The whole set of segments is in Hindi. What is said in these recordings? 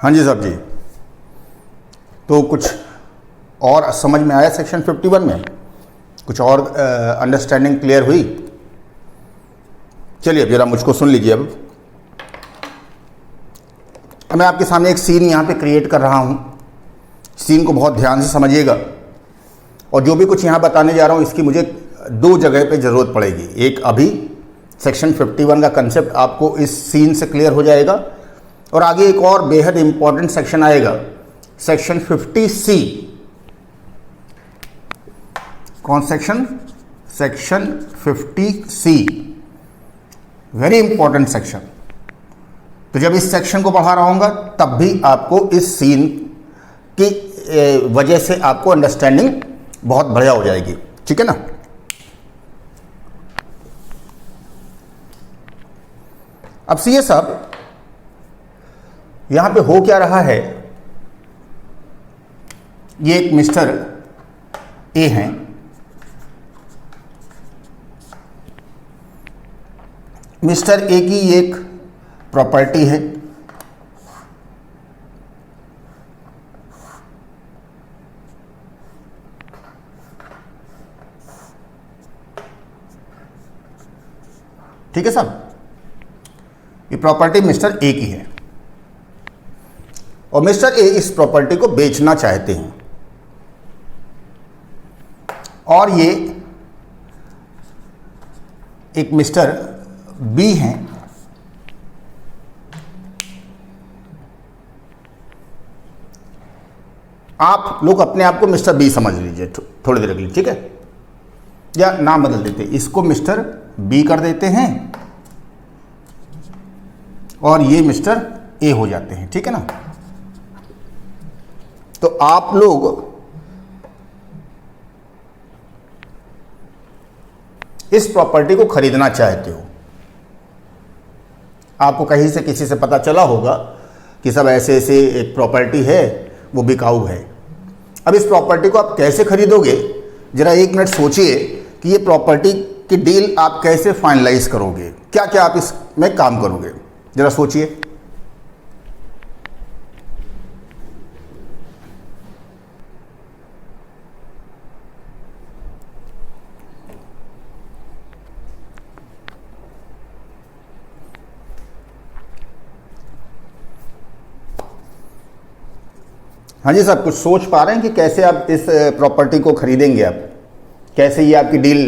हाँ जी साहब जी। तो कुछ और समझ में आया सेक्शन 51 में? कुछ और अंडरस्टैंडिंग क्लियर हुई? चलिए अब जरा मुझको सुन लीजिए। अब मैं आपके सामने एक सीन यहाँ पे क्रिएट कर रहा हूँ। सीन को बहुत ध्यान से समझिएगा, और जो भी कुछ यहाँ बताने जा रहा हूँ इसकी मुझे दो जगह पे ज़रूरत पड़ेगी। एक अभी सेक्शन 51 का कंसेप्ट आपको इस सीन से क्लियर हो जाएगा, और आगे एक और बेहद इंपॉर्टेंट सेक्शन आएगा, सेक्शन 50C। कौन section? Section 50C, very important section. तो जब इस सेक्शन को पढ़ा रहा हूँगा तब भी आपको इस सीन की वजह से आपको अंडरस्टैंडिंग बहुत बढ़िया हो जाएगी, ठीक है ना। अब सीए साहब, यहां पे हो क्या रहा है? ये एक मिस्टर ए हैं, मिस्टर ए की एक प्रॉपर्टी है, ठीक है साहब। ये प्रॉपर्टी मिस्टर ए की है और मिस्टर ए इस प्रॉपर्टी को बेचना चाहते हैं, और ये एक मिस्टर बी हैं, आप लोग अपने आप को मिस्टर बी समझ लीजिए थोड़ी देर के लिए, ठीक है, या नाम बदल देते, इसको मिस्टर बी कर देते हैं और ये मिस्टर ए हो जाते हैं, ठीक है ना। तो आप लोग इस प्रॉपर्टी को खरीदना चाहते हो, आपको कहीं से किसी से पता चला होगा कि सब ऐसे ऐसे एक प्रॉपर्टी है, वो बिकाऊ है। अब इस प्रॉपर्टी को आप कैसे खरीदोगे, जरा एक मिनट सोचिए कि ये प्रॉपर्टी की डील आप कैसे फाइनलाइज करोगे, क्या क्या आप इसमें काम करोगे, जरा सोचिए। हाँ जी साहब, कुछ सोच पा रहे हैं कि कैसे आप इस प्रॉपर्टी को खरीदेंगे, आप कैसे ये आपकी डील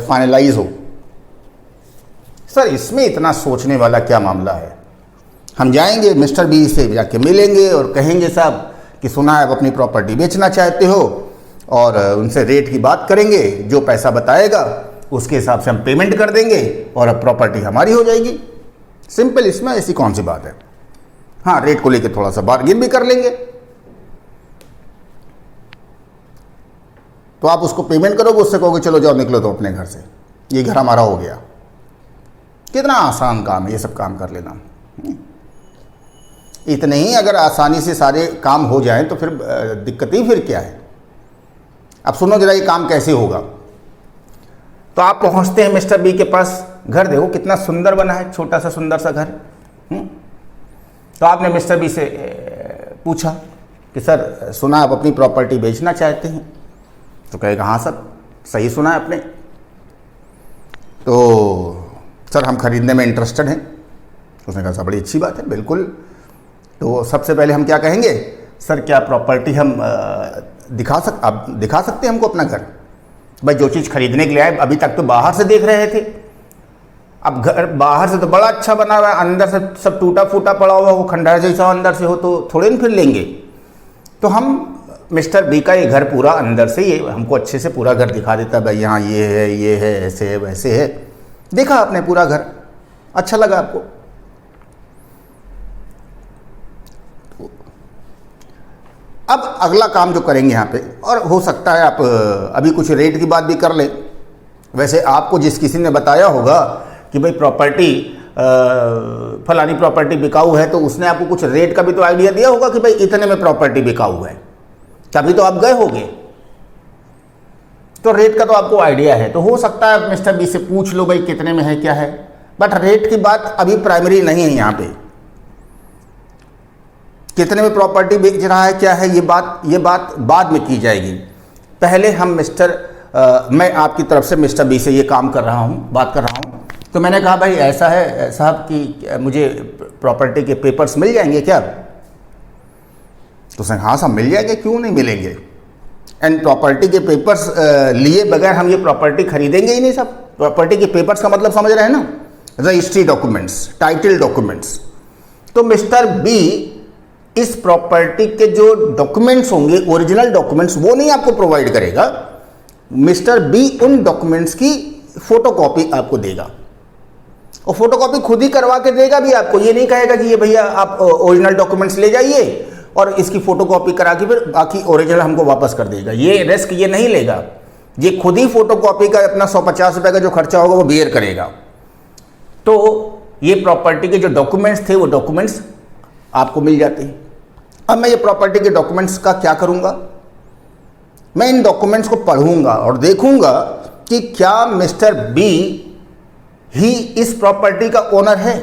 फाइनलाइज हो? सर इसमें इतना सोचने वाला क्या मामला है? हम जाएंगे मिस्टर बी से जाके मिलेंगे और कहेंगे साहब कि सुना है आप अपनी प्रॉपर्टी बेचना चाहते हो, और उनसे रेट की बात करेंगे, जो पैसा बताएगा उसके हिसाब से हम पेमेंट कर देंगे और अब प्रॉपर्टी हमारी हो जाएगी। सिंपल, इसमें ऐसी कौन सी बात है। हाँ, रेट को लेकर थोड़ा सा बार्गेन भी कर लेंगे, तो आप उसको पेमेंट करोगे, उससे कहोगे चलो जाओ निकलो तो अपने घर से, ये घर हमारा हो गया। कितना आसान काम है ये सब काम कर लेना। इतने ही अगर आसानी से सारे काम हो जाएं तो फिर दिक्कत ही फिर क्या है। अब सुनो जरा ये काम कैसे होगा। तो आप पहुंचते हैं मिस्टर बी के पास, घर देखो कितना सुंदर बना है, छोटा सा सुंदर सा घर। तो आपने मिस्टर बी से पूछा कि सर सुना आप अपनी प्रॉपर्टी बेचना चाहते हैं? तो कहेगा हाँ सर सही सुना है आपने, तो सर हम खरीदने में इंटरेस्टेड हैं। उसने कहा सर बड़ी अच्छी बात है, बिल्कुल। तो सबसे पहले हम क्या कहेंगे, सर क्या प्रॉपर्टी हम आप दिखा सकते हैं हमको अपना घर? भाई जो चीज़ खरीदने के लिए आए, अभी तक तो बाहर से देख रहे थे, अब घर बाहर से तो बड़ा अच्छा बना हुआ है, अंदर से सब टूटा फूटा पड़ा हुआ, वो खंडहर जैसा अंदर से हो तो थोड़े न फिर लेंगे। तो हम मिस्टर बी का ये घर पूरा अंदर से, ये हमको अच्छे से पूरा घर दिखा देता है, भाई यहाँ ये है ऐसे है वैसे है। देखा आपने पूरा घर, अच्छा लगा आपको। अब अगला काम जो करेंगे यहाँ पे, और हो सकता है आप अभी कुछ रेट की बात भी कर लें। वैसे आपको जिस किसी ने बताया होगा कि भाई प्रॉपर्टी फलानी प्रॉपर्टी बिकाऊ है, तो उसने आपको कुछ रेट का भी तो आइडिया दिया होगा कि भाई इतने में प्रॉपर्टी बिकाऊ है, तभी तो आप गए होंगे, तो रेट का तो आपको आइडिया है। तो हो सकता है मिस्टर बी से पूछ लो भाई कितने में है क्या है, बट रेट की बात अभी प्राइमरी नहीं है यहाँ पे। कितने में प्रॉपर्टी बेच रहा है, क्या है, ये बात बाद में की जाएगी। पहले हम मैं आपकी तरफ से मिस्टर बी से ये काम कर रहा हूँ, बात कर रहा हूँ। तो मैंने कहा भाई ऐसा है साहब कि मुझे प्रॉपर्टी के पेपर्स मिल जाएंगे क्या? तो सर हाँ साहब मिल जाएंगे, क्यों नहीं मिलेंगे। एंड प्रॉपर्टी के पेपर्स लिए बगैर हम ये प्रॉपर्टी खरीदेंगे ही नहीं साहब। प्रॉपर्टी के पेपर्स का मतलब समझ रहे हैं ना, रजिस्ट्री डॉक्यूमेंट्स, टाइटल डॉक्यूमेंट्स। तो मिस्टर बी इस प्रॉपर्टी के जो डॉक्यूमेंट्स होंगे, ओरिजिनल डॉक्यूमेंट्स, वो नहीं आपको प्रोवाइड करेगा। मिस्टर बी उन डॉक्यूमेंट्स की फोटोकॉपी आपको देगा, और फोटोकॉपी खुद ही करवा के देगा भी आपको। ये नहीं कहेगा कि ये भैया आप ओरिजिनल डॉक्यूमेंट्स ले जाइए और इसकी फोटोकॉपी करा के फिर बाकी ओरिजिनल हमको वापस कर देगा। ये रिस्क ये नहीं लेगा, ये खुद ही फोटोकॉपी का अपना 150 रुपये का जो खर्चा होगा वो बेयर करेगा। तो ये प्रॉपर्टी के जो डॉक्यूमेंट्स थे वो डॉक्यूमेंट्स आपको मिल जाते हैं। अब मैं ये प्रॉपर्टी के डॉक्यूमेंट्स का क्या करूंगा, मैं इन डॉक्यूमेंट्स को पढ़ूंगा और देखूंगा कि क्या मिस्टर बी ही इस प्रॉपर्टी का ओनर है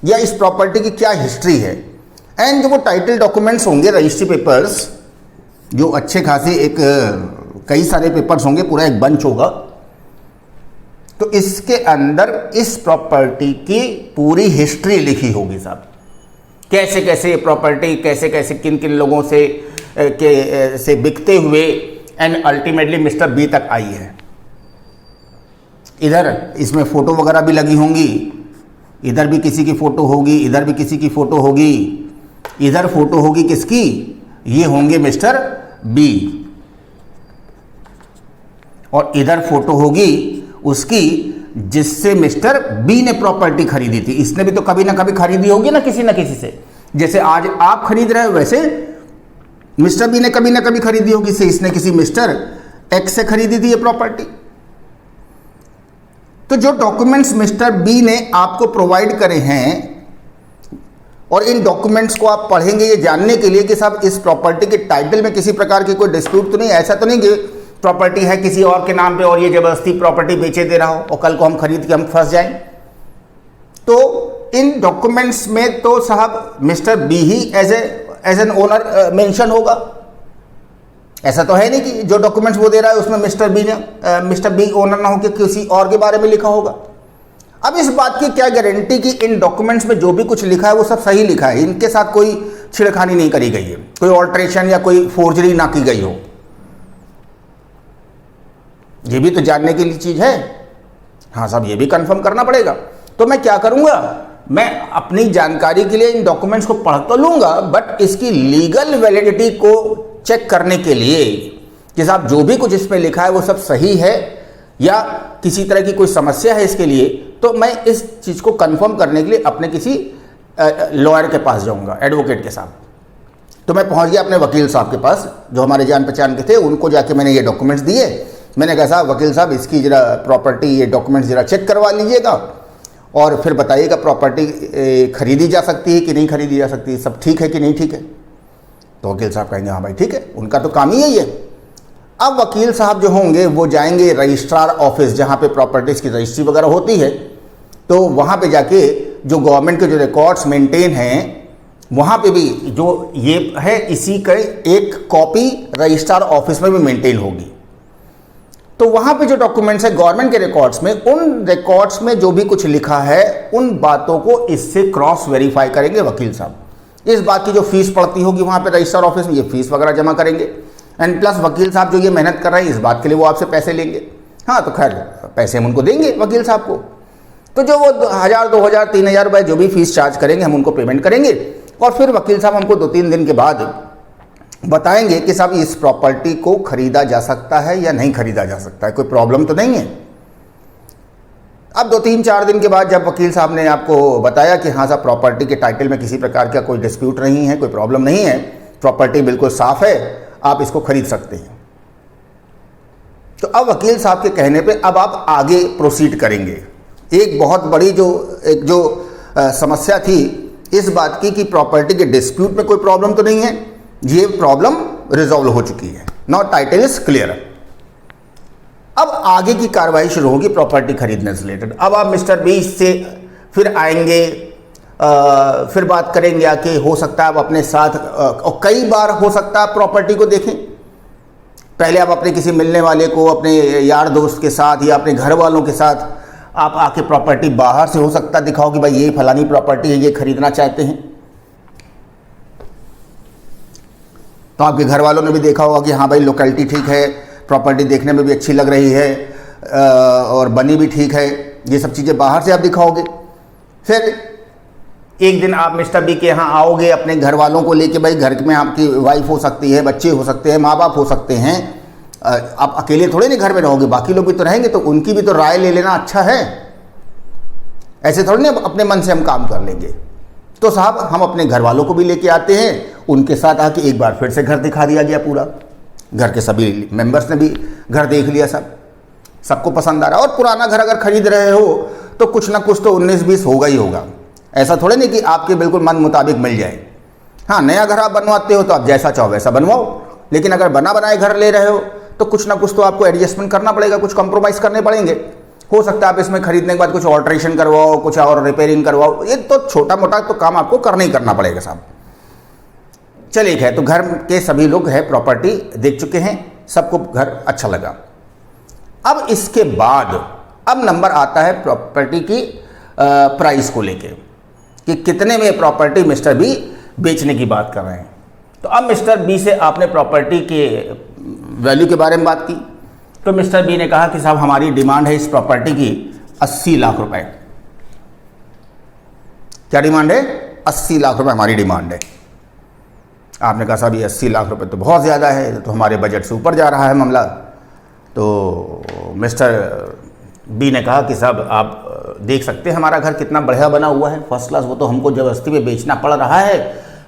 या इस प्रॉपर्टी की क्या हिस्ट्री है। एंड जो वो टाइटल डॉक्यूमेंट्स होंगे, रजिस्ट्री पेपर्स, जो अच्छे खासे एक कई सारे पेपर्स होंगे, पूरा एक बंच होगा, तो इसके अंदर इस प्रॉपर्टी की पूरी हिस्ट्री लिखी होगी साहब। कैसे कैसे ये प्रॉपर्टी कैसे कैसे किन किन लोगों से बिकते हुए एंड अल्टीमेटली मिस्टर बी तक आई है। इधर इसमें फोटो वगैरह भी लगी होंगी, इधर भी किसी की फोटो होगी, इधर भी किसी की फोटो होगी, इधर फोटो होगी किसकी, ये होंगे मिस्टर बी, और इधर फोटो होगी उसकी जिससे मिस्टर बी ने प्रॉपर्टी खरीदी थी। इसने भी तो कभी ना कभी खरीदी होगी ना किसी से। जैसे आज आप खरीद रहे हो वैसे मिस्टर बी ने कभी ना कभी खरीदी होगी, से इसने किसी मिस्टर एक्स से खरीदी थी ये प्रॉपर्टी। तो जो डॉक्यूमेंट्स मिस्टर बी ने आपको प्रोवाइड करे हैं, और इन डॉक्यूमेंट्स को आप पढ़ेंगे ये जानने के लिए कि साहब इस प्रॉपर्टी के टाइटल में किसी प्रकार की कोई डिस्प्यूट तो नहीं, ऐसा तो नहीं कि प्रॉपर्टी है किसी और के नाम पे और ये जबरदस्ती प्रॉपर्टी बेचे दे रहा हो और कल को हम खरीद के हम फंस जाएं। तो इन डॉक्यूमेंट्स में तो साहब mister B he as an owner mention होगा। ऐसा तो है नहीं कि जो डॉक्यूमेंट्स वो दे रहा है उसमें मिस्टर बी ओनर ना हो कि किसी और के बारे में लिखा होगा। अब इस बात की क्या गारंटी कि इन डॉक्यूमेंट्स में जो भी कुछ लिखा है वो सब सही लिखा है, इनके साथ कोई छिड़खानी नहीं करी गई है, कोई ऑल्ट्रेशन या कोई फोर्जरी ना की गई हो। ये भी तो जानने के लिए चीज है। हाँ साहब ये भी कंफर्म करना पड़ेगा। तो मैं क्या करूंगा, मैं अपनी जानकारी के लिए इन डॉक्यूमेंट्स को पढ़ तो लूंगा, बट इसकी लीगल वैलिडिटी को चेक करने के लिए कि साहब जो भी कुछ इसमें लिखा है वो सब सही है या किसी तरह की कोई समस्या है इसके लिए, तो मैं इस चीज को कंफर्म करने के लिए अपने किसी लॉयर के पास जाऊंगा, एडवोकेट के साथ। तो मैं पहुंच गया अपने वकील साहब के पास जो हमारे जान पहचान के थे, उनको जाके मैंने ये डॉक्यूमेंट्स दिए। मैंने कहा साहब वकील साहब इसकी जरा प्रॉपर्टी ये डॉक्यूमेंट्स जरा चेक करवा लीजिएगा और फिर बताइएगा प्रॉपर्टी खरीदी जा सकती है कि नहीं खरीदी जा सकती, सब ठीक है कि नहीं ठीक है। तो वकील साहब कहेंगे हाँ भाई ठीक है, उनका तो काम ही यही है। अब वकील साहब जो होंगे वो जाएंगे रजिस्ट्रार ऑफिस जहाँ पे प्रॉपर्टीज़ की रजिस्ट्री वगैरह होती है, तो वहाँ पे जाके जो गवर्नमेंट के जो रिकॉर्ड्स मेंटेन हैं वहाँ पे भी जो ये है इसी का एक कॉपी रजिस्ट्रार ऑफिस में भी मेंटेन होगी। तो वहाँ पे जो डॉक्यूमेंट्स है गवर्नमेंट के रिकॉर्ड्स में, उन रिकॉर्ड्स में जो भी कुछ लिखा है उन बातों को इससे क्रॉस वेरीफाई करेंगे वकील साहब। इस बात की जो फीस पड़ती होगी वहाँ पे रजिस्ट्रार ऑफिस में, ये फीस वगैरह जमा करेंगे। एंड प्लस वकील साहब जो ये मेहनत कर रहे हैं इस बात के लिए वो आपसे पैसे लेंगे। हाँ तो खैर पैसे हम उनको देंगे वकील साहब को, तो जो वो 1000 2000 3000 रुपये जो भी फीस चार्ज करेंगे हम उनको पेमेंट करेंगे। और फिर वकील साहब हमको 2-3 दिन के बाद बताएंगे कि साहब इस प्रॉपर्टी को खरीदा जा सकता है या नहीं खरीदा जा सकता है, कोई प्रॉब्लम तो नहीं है। अब 2-3-4 दिन के बाद जब वकील साहब ने आपको बताया कि हाँ साहब प्रॉपर्टी के टाइटल में किसी प्रकार का कोई डिस्प्यूट नहीं है, कोई प्रॉब्लम नहीं है, प्रॉपर्टी बिल्कुल साफ है, आप इसको खरीद सकते हैं, तो अब वकील साहब के कहने पे अब आप आगे प्रोसीड करेंगे। एक बहुत बड़ी जो समस्या थी इस बात की कि प्रॉपर्टी के डिस्प्यूट में कोई प्रॉब्लम तो नहीं है, ये प्रॉब्लम रिजॉल्व हो चुकी है, नाउ टाइटल इज क्लियर। अब आगे की कार्रवाई शुरू होगी प्रॉपर्टी खरीदने से रिलेटेड। अब आप मिस्टर बी से फिर आएंगे फिर बात करेंगे आके, हो सकता है आप अपने साथ और कई बार हो सकता है आप प्रॉपर्टी को देखें। पहले आप अपने किसी मिलने वाले को, अपने यार दोस्त के साथ या अपने घर वालों के साथ आप आके प्रॉपर्टी बाहर से हो सकता है दिखाओ कि भाई ये फलानी प्रॉपर्टी है, ये खरीदना चाहते हैं। तो आपके घर वालों ने भी देखा होगा कि हाँ भाई लोकेलिटी ठीक है, प्रॉपर्टी देखने में भी अच्छी लग रही है और बनी भी ठीक है। ये सब चीज़ें बाहर से आप दिखाओगे। फिर एक दिन आप मिस्टर बी के यहाँ आओगे अपने घर वालों को लेके, भाई घर में आपकी वाइफ हो सकती है, बच्चे हो सकते हैं, माँ बाप हो सकते हैं। आप अकेले थोड़े नहीं घर में रहोगे, बाकी लोग भी तो रहेंगे, तो उनकी भी तो राय ले लेना अच्छा है। ऐसे थोड़े नहीं अपने मन से हम काम कर लेंगे। तो साहब हम अपने घर वालों को भी लेके आते हैं, उनके साथ आके एक बार फिर से घर दिखा दिया गया पूरा। घर के सभी मेंबर्स ने भी घर देख लिया, सबको पसंद आ रहा है। और पुराना घर अगर खरीद रहे हो तो कुछ ना कुछ तो 19-20 होगा ही होगा। ऐसा थोड़े नहीं कि आपके बिल्कुल मन मुताबिक मिल जाए। हाँ, नया घर आप बनवाते हो तो आप जैसा चाहो वैसा बनवाओ, लेकिन अगर बना बनाए घर ले रहे हो तो कुछ ना कुछ तो आपको एडजस्टमेंट करना पड़ेगा, कुछ कॉम्प्रोमाइज़ करने पड़ेंगे। हो सकता है आप इसमें खरीदने के बाद कुछ ऑल्ट्रेशन करवाओ, कुछ और रिपेयरिंग करवाओ, ये तो छोटा मोटा तो काम आपको करना ही करना पड़ेगा साहब। चलिए खैर, तो घर के सभी लोग है प्रॉपर्टी देख चुके हैं, सबको घर अच्छा लगा। अब इसके बाद अब नंबर आता है प्रॉपर्टी की प्राइस को लेके कि कितने में प्रॉपर्टी मिस्टर बी बेचने की बात कर रहे हैं। तो अब मिस्टर बी से आपने प्रॉपर्टी के वैल्यू के बारे में बात की, तो मिस्टर बी ने कहा कि साहब हमारी डिमांड है इस प्रॉपर्टी की 80 लाख रुपए। क्या डिमांड है? 80 लाख रुपए हमारी डिमांड है। आपने कहा साहब ये 80 लाख रुपए तो बहुत ज़्यादा है, तो हमारे बजट से ऊपर जा रहा है मामला। तो मिस्टर बी ने कहा कि साहब आप देख सकते हैं हमारा घर कितना बढ़िया बना हुआ है, फर्स्ट क्लास। वो तो हमको ज़बरदस्ती में बेचना पड़ रहा है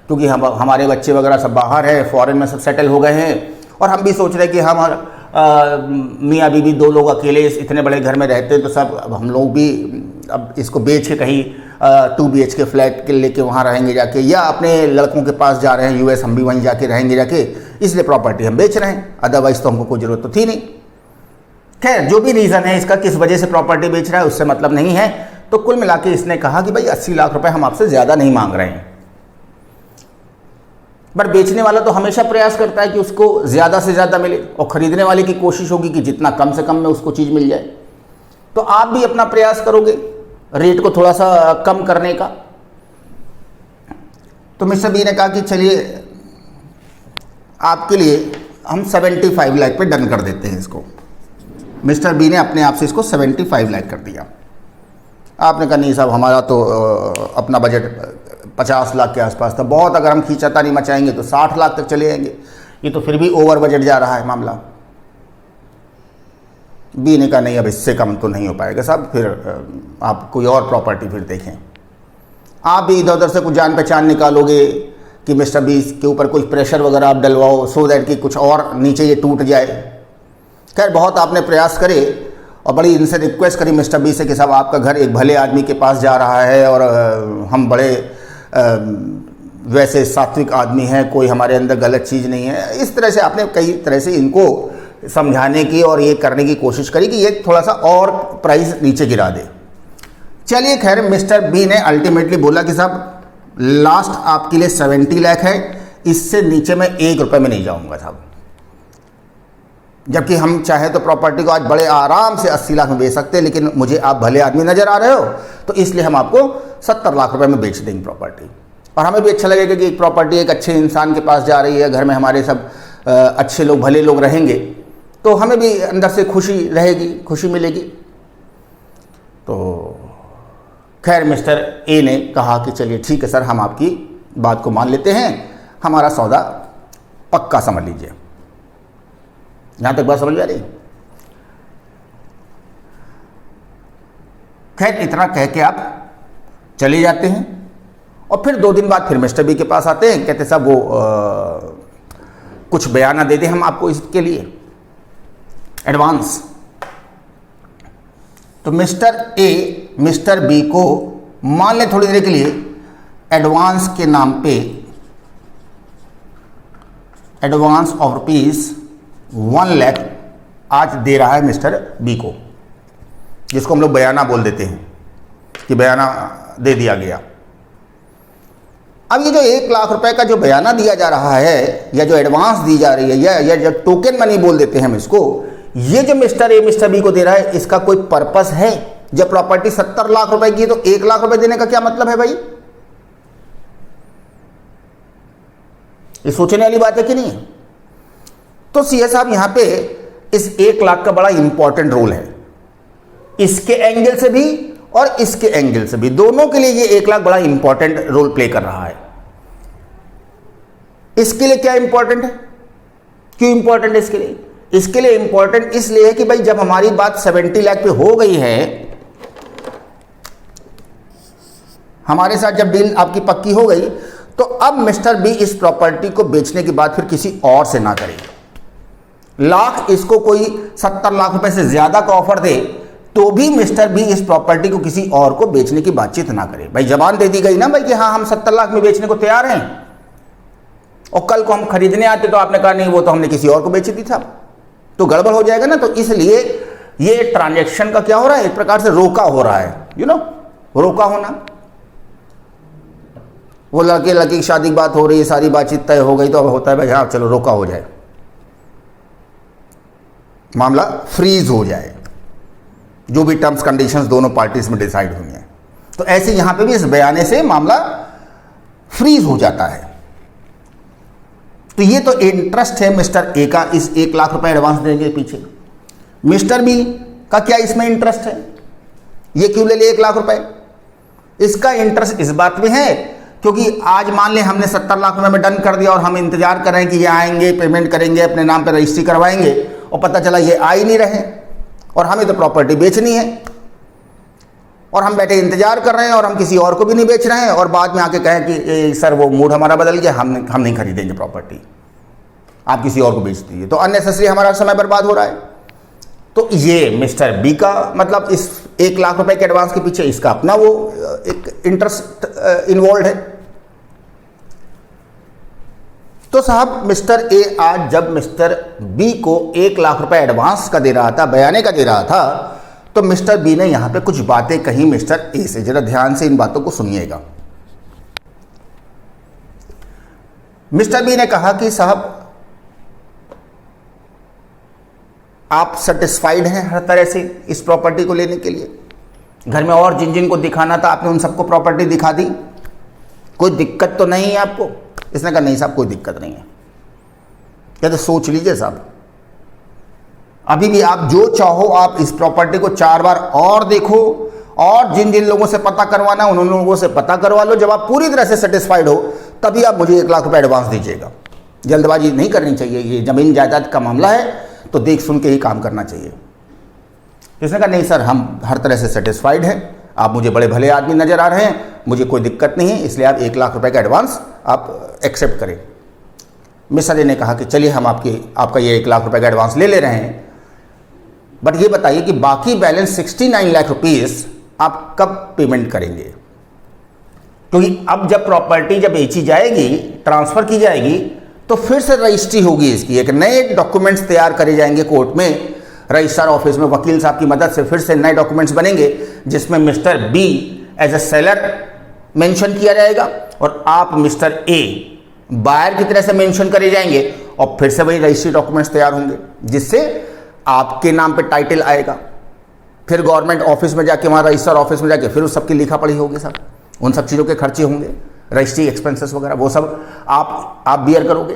क्योंकि हमारे बच्चे वगैरह सब बाहर है, फॉरेन में सब सेटल हो गए हैं, और हम भी सोच रहे हैं कि हम मियाँ बीवी 2 लोग अकेले इतने बड़े घर में रहते हैं, तो सब हम लोग भी अब इसको बेच के कहीं 2 BHK फ्लैट के लेके वहाँ रहेंगे जाके, या अपने लड़कों के पास जा रहे हैं US, हम भी वहीं जाके रहेंगे जाके, इसलिए प्रॉपर्टी हम बेच रहे हैं। अदरवाइज़ तो हमको कोई ज़रूरत तो थी नहीं। खैर जो भी रीज़न है इसका, किस वजह से प्रॉपर्टी बेच रहा है उससे मतलब नहीं है। तो कुल मिला के इसने कहा कि भाई 80 लाख रुपए हम आपसे ज़्यादा नहीं मांग रहे हैं। पर बेचने वाला तो हमेशा प्रयास करता है कि उसको ज़्यादा से ज़्यादा मिले, और ख़रीदने वाले की कोशिश होगी कि जितना कम से कम में उसको चीज़ मिल जाए। तो आप भी अपना प्रयास करोगे रेट को थोड़ा सा कम करने का। तो मिस्टर बी ने कहा कि चलिए आपके लिए हम 75 लाख पे डन कर देते हैं इसको। मिस्टर बी ने अपने आप से इसको 75 लाख कर दिया। आपने कहा नहीं साहब हमारा तो अपना बजट 50 लाख के आसपास था, बहुत अगर हम खींचातानी मचाएंगे तो 60 लाख तक चले जाएंगे, ये तो फिर भी ओवर बजट जा रहा है मामला। बी ने कहा नहीं अब इससे कम तो नहीं हो पाएगा साहब, फिर आप कोई और प्रॉपर्टी फिर देखें। आप भी इधर उधर से कुछ जान पहचान निकालोगे कि मिस्टर बी के ऊपर कुछ प्रेशर वगैरह आप डलवाओ, सो दैट कि कुछ और नीचे ये टूट जाए। खैर बहुत आपने प्रयास करे और बड़ी इनसे रिक्वेस्ट करी मिस्टर बी से कि साहब आपका घर एक भले आदमी के पास जा रहा है, और हम बड़े वैसे सात्विक आदमी हैं, कोई हमारे अंदर गलत चीज़ नहीं है। इस तरह से आपने कई तरह से इनको समझाने की और ये करने की कोशिश करी कि ये थोड़ा सा और प्राइस नीचे गिरा दे। चलिए खैर मिस्टर बी ने अल्टीमेटली बोला कि साहब लास्ट आपके लिए 70 लाख है, इससे नीचे मैं 1 रुपये में नहीं जाऊंगा साहब। जबकि हम चाहे तो प्रॉपर्टी को आज बड़े आराम से 80 लाख में बेच सकते हैं, लेकिन मुझे आप भले आदमी नज़र आ रहे हो तो इसलिए हम आपको 70 लाख रुपए में बेच देंगे प्रॉपर्टी। और हमें भी अच्छा लगेगा कि एक प्रॉपर्टी एक अच्छे इंसान के पास जा रही है, घर में हमारे सब अच्छे लोग भले लोग रहेंगे, तो हमें भी अंदर से खुशी रहेगी, खुशी मिलेगी। तो खैर मिस्टर ए ने कहा कि चलिए ठीक है सर, हम आपकी बात को मान लेते हैं, हमारा सौदा पक्का समझ लीजिए। यहां तक बात समझ में आ रही? खैर इतना कह के आप चले जाते हैं, और फिर 2 दिन बाद फिर मिस्टर बी के पास आते हैं, कहते साहब वो कुछ बयाना दे दें हम आपको इसके लिए एडवांस। तो मिस्टर ए मिस्टर बी को मान ले थोड़ी देर के लिए एडवांस के नाम पे एडवांस ऑफ रुपीज 1 लाख आज दे रहा है मिस्टर बी को, जिसको हम लोग बयाना बोल देते हैं कि बयाना दे दिया गया। अब ये जो 1 लाख रुपए का जो बयाना दिया जा रहा है या जो एडवांस दी जा रही है या जो टोकन मनी बोल देते हैं हम इसको, ये जो मिस्टर ए मिस्टर बी को दे रहा है, इसका कोई पर्पस है? जब प्रॉपर्टी 70 लाख रुपए की है तो 1 लाख रुपए देने का क्या मतलब है भाई? ये सोचने वाली बात है कि नहीं? तो सीए साहब यहां पे इस 1 लाख का बड़ा इंपॉर्टेंट रोल है, इसके एंगल से भी और इसके एंगल से भी, दोनों के लिए ये 1 लाख बड़ा इंपॉर्टेंट रोल प्ले कर रहा है। इसके लिए क्या इंपॉर्टेंट है? क्यों इंपॉर्टेंट है इसके लिए? इसके लिए इंपॉर्टेंट इसलिए है कि भाई जब हमारी बात 70 लाख पे हो गई है, हमारे साथ जब डील आपकी पक्की हो गई, तो अब मिस्टर बी इस प्रॉपर्टी को बेचने के बाद फिर किसी और से ना करे। लाख इसको कोई 70 लाख रुपए से ज्यादा का ऑफर दे तो भी मिस्टर बी इस प्रॉपर्टी को किसी और को बेचने की बातचीत ना करे। भाई जबान दे दी गई ना भाई कि हाँ हम 70 लाख में बेचने को तैयार हैं, और कल को हम खरीदने आते तो आपने कहा नहीं वो तो हमने किसी और को बेची थी साहब, तो गड़बड़ हो जाएगा ना। तो इसलिए ये ट्रांजैक्शन का क्या हो रहा है, एक प्रकार से रोका हो रहा है, रोका होना। वो लड़के लड़की की शादी की बात हो रही है, सारी बातचीत तय हो गई, तो अब होता है भाई हाँ चलो रोका हो जाए, मामला फ्रीज हो जाए, जो भी टर्म्स कंडीशंस दोनों पार्टीज में डिसाइड हुई हैं। तो ऐसे यहां पे भी इस बयाने से मामला फ्रीज हो जाता है। तो ये तो इंटरेस्ट है मिस्टर ए का इस 1 लाख रुपए एडवांस देने के पीछे। मिस्टर बी का क्या इसमें इंटरेस्ट है? ये क्यों ले ले 1 लाख रुपए? इसका इंटरेस्ट इस बात में है क्योंकि आज मान लें हमने 70 लाख रुपए में डन कर दिया और हम इंतजार कर रहे हैं कि ये आएंगे, पेमेंट करेंगे, अपने नाम पर रजिस्ट्री करवाएंगे, और पता चला ये आ ही नहीं रहे और हमें तो प्रॉपर्टी बेचनी है, और हम बैठे इंतजार कर रहे हैं और हम किसी और को भी नहीं बेच रहे हैं, और बाद में आके कहें कि सर वो मूड हमारा बदल गया, हम नहीं खरीदेंगे प्रॉपर्टी, आप किसी और को बेच दीजिए। तो अननेसेसरी हमारा समय बर्बाद हो रहा है। तो ये मिस्टर बी का मतलब इस 1 लाख रुपए के एडवांस के पीछे इसका अपना वो एक इंटरेस्ट इन्वॉल्व है। तो साहब मिस्टर ए आज जब मिस्टर बी को 1 लाख रुपए एडवांस का दे रहा था, बयाने का दे रहा था, तो मिस्टर बी ने यहां पे कुछ बातें कही मिस्टर ए से। जरा ध्यान से इन बातों को सुनिएगा। मिस्टर बी ने कहा कि साहब आप सेटिस्फाइड हैं हर तरह से इस प्रॉपर्टी को लेने के लिए? घर में और जिन जिन को दिखाना था आपने उन सबको प्रॉपर्टी दिखा दी, कोई दिक्कत तो नहीं है आपको? इसने कहा नहीं साहब कोई दिक्कत नहीं है। कहते सोच लीजिए साहब, अभी भी आप जो चाहो आप इस प्रॉपर्टी को 4 बार और देखो, और जिन जिन लोगों से पता करवाना है उन लोगों से पता करवा लो। जब आप पूरी तरह से सेटिस्फाइड हो तभी आप मुझे 1 लाख रुपए एडवांस दीजिएगा। जल्दबाजी नहीं करनी चाहिए, ये जमीन जायदाद का मामला है तो देख सुन के ही काम करना चाहिए। इसने कहा नहीं सर हम हर तरह से सेटिस्फाइड हैं, आप मुझे बड़े भले आदमी नजर आ रहे हैं, मुझे कोई दिक्कत नहीं है, इसलिए आप 1 लाख रुपए का एडवांस आप एक्सेप्ट करें। मिस्टर ए ने कहा कि चलिए हम आपका ये 1 लाख रुपए का एडवांस ले रहे हैं, बट ये बताइए कि बाकी बैलेंस 69 लाख रुपीस आप कब पेमेंट करेंगे? क्योंकि अब जब प्रॉपर्टी जब बेची जाएगी, ट्रांसफर की जाएगी, तो फिर से रजिस्ट्री होगी इसकी, एक नए डॉक्यूमेंट्स तैयार करे जाएंगे कोर्ट में, रजिस्ट्रार ऑफिस में वकील साहब की मदद से फिर से नए डॉक्यूमेंट्स बनेंगे जिसमें mister B as a seller mention किया जाएगा और आप मिस्टर ए बायर की तरह से मेंशन करे जाएंगे, और फिर से वही रजिस्ट्री डॉक्यूमेंट्स तैयार होंगे जिससे आपके नाम पे टाइटल आएगा। फिर गवर्नमेंट ऑफिस में जाके, वहाँ रजिस्ट्रार ऑफिस में जाके फिर उस सबकी लिखा पढ़ी होगी साहब, उन सब चीज़ों के खर्चे होंगे, रजिस्ट्री एक्सपेंसेस वगैरह वो सब आप बियर करोगे।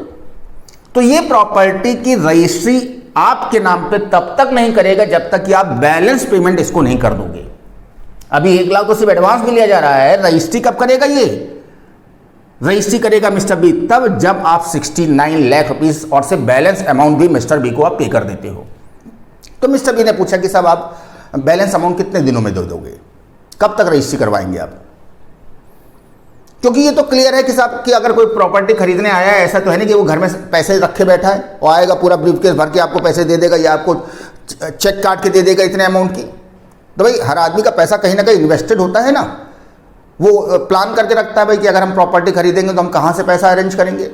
तो ये प्रॉपर्टी की रजिस्ट्री आपके नाम पे तब तक नहीं करेगा जब तक कि आप बैलेंस पेमेंट इसको नहीं कर दोगे। अभी 1 लाख तो सिर्फ एडवांस भी लिया जा रहा है, रजिस्ट्री कब करेगा? ये रजिस्ट्री करेगा मिस्टर बी तब जब आप 69 लाख रुपीस और से बैलेंस अमाउंट भी मिस्टर बी को आप पे कर देते हो। तो मिस्टर बी ने पूछा कि साहब आप बैलेंस अमाउंट कितने दिनों में दे दोगे, कब तक रजिस्ट्री करवाएंगे आप? क्योंकि ये तो क्लियर है कि साहब कि अगर कोई प्रॉपर्टी खरीदने आया है, ऐसा तो है नहीं कि वो घर में पैसे रखे बैठा है और आएगा पूरा ब्रीफकेस भर के आपको पैसे दे देगा या आपको चेक काट के दे देगा इतने अमाउंट की। तो भाई हर आदमी का पैसा कहीं ना कहीं इन्वेस्टेड होता है ना, वो प्लान करके रखता है भाई कि अगर हम प्रॉपर्टी खरीदेंगे तो हम कहाँ से पैसा अरेंज करेंगे।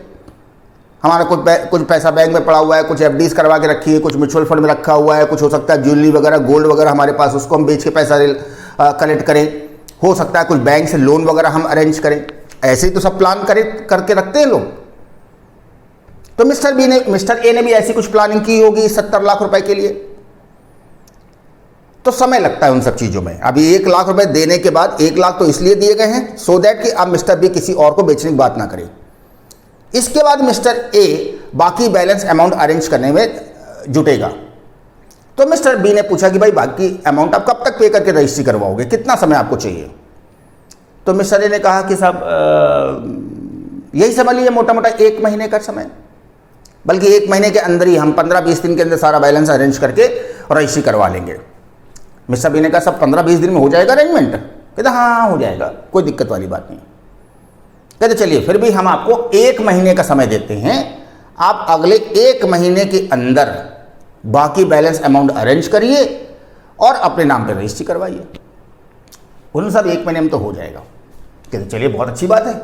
हमारा कुछ पैसा बैंक में पड़ा हुआ है, कुछ एफडीज करवा के रखी है, कुछ म्यूचुअल फंड में रखा हुआ है, कुछ हो सकता है ज्वेलरी वगैरह गोल्ड वगैरह हमारे पास, उसको हम बेच के पैसा कलेक्ट करें, हो सकता है कुछ बैंक से लोन वगैरह हम अरेंज करें। ऐसे ही तो सब प्लान करके रखते हैं लोग। तो मिस्टर ए ने भी ऐसी कुछ प्लानिंग की होगी 70 लाख रुपए के लिए। तो समय लगता है उन सब चीज़ों में। अभी 1 लाख रुपए देने के बाद 1 लाख तो इसलिए दिए गए हैं सो दैट कि अब मिस्टर बी किसी और को बेचने की बात ना करे। इसके बाद मिस्टर ए बाकी बैलेंस अमाउंट अरेंज करने में जुटेगा। तो मिस्टर बी ने पूछा कि भाई बाकी अमाउंट आप कब तक पे करके रजिस्ट्री करवाओगे, कितना समय आपको चाहिए। तो मिस्टर ए ने कहा कि साहब यही समझ लीजिए मोटा मोटा 1 महीने का समय, बल्कि 1 महीने के अंदर ही हम 15-20 दिन के अंदर सारा बैलेंस अरेंज करके रजिस्ट्री करवा लेंगे। मिस्टर बी ने कहा सब 15-20 दिन में हो जाएगा अरेंजमेंट। कहते हाँ हो जाएगा, कोई दिक्कत वाली बात नहीं। कहते चलिए फिर भी हम आपको 1 महीने का समय देते हैं, आप अगले 1 महीने के अंदर बाकी बैलेंस अमाउंट अरेंज करिए और अपने नाम पर रजिस्ट्री करवाइए। उन सब 1 महीने में तो हो जाएगा। कहते चलिए बहुत अच्छी बात है।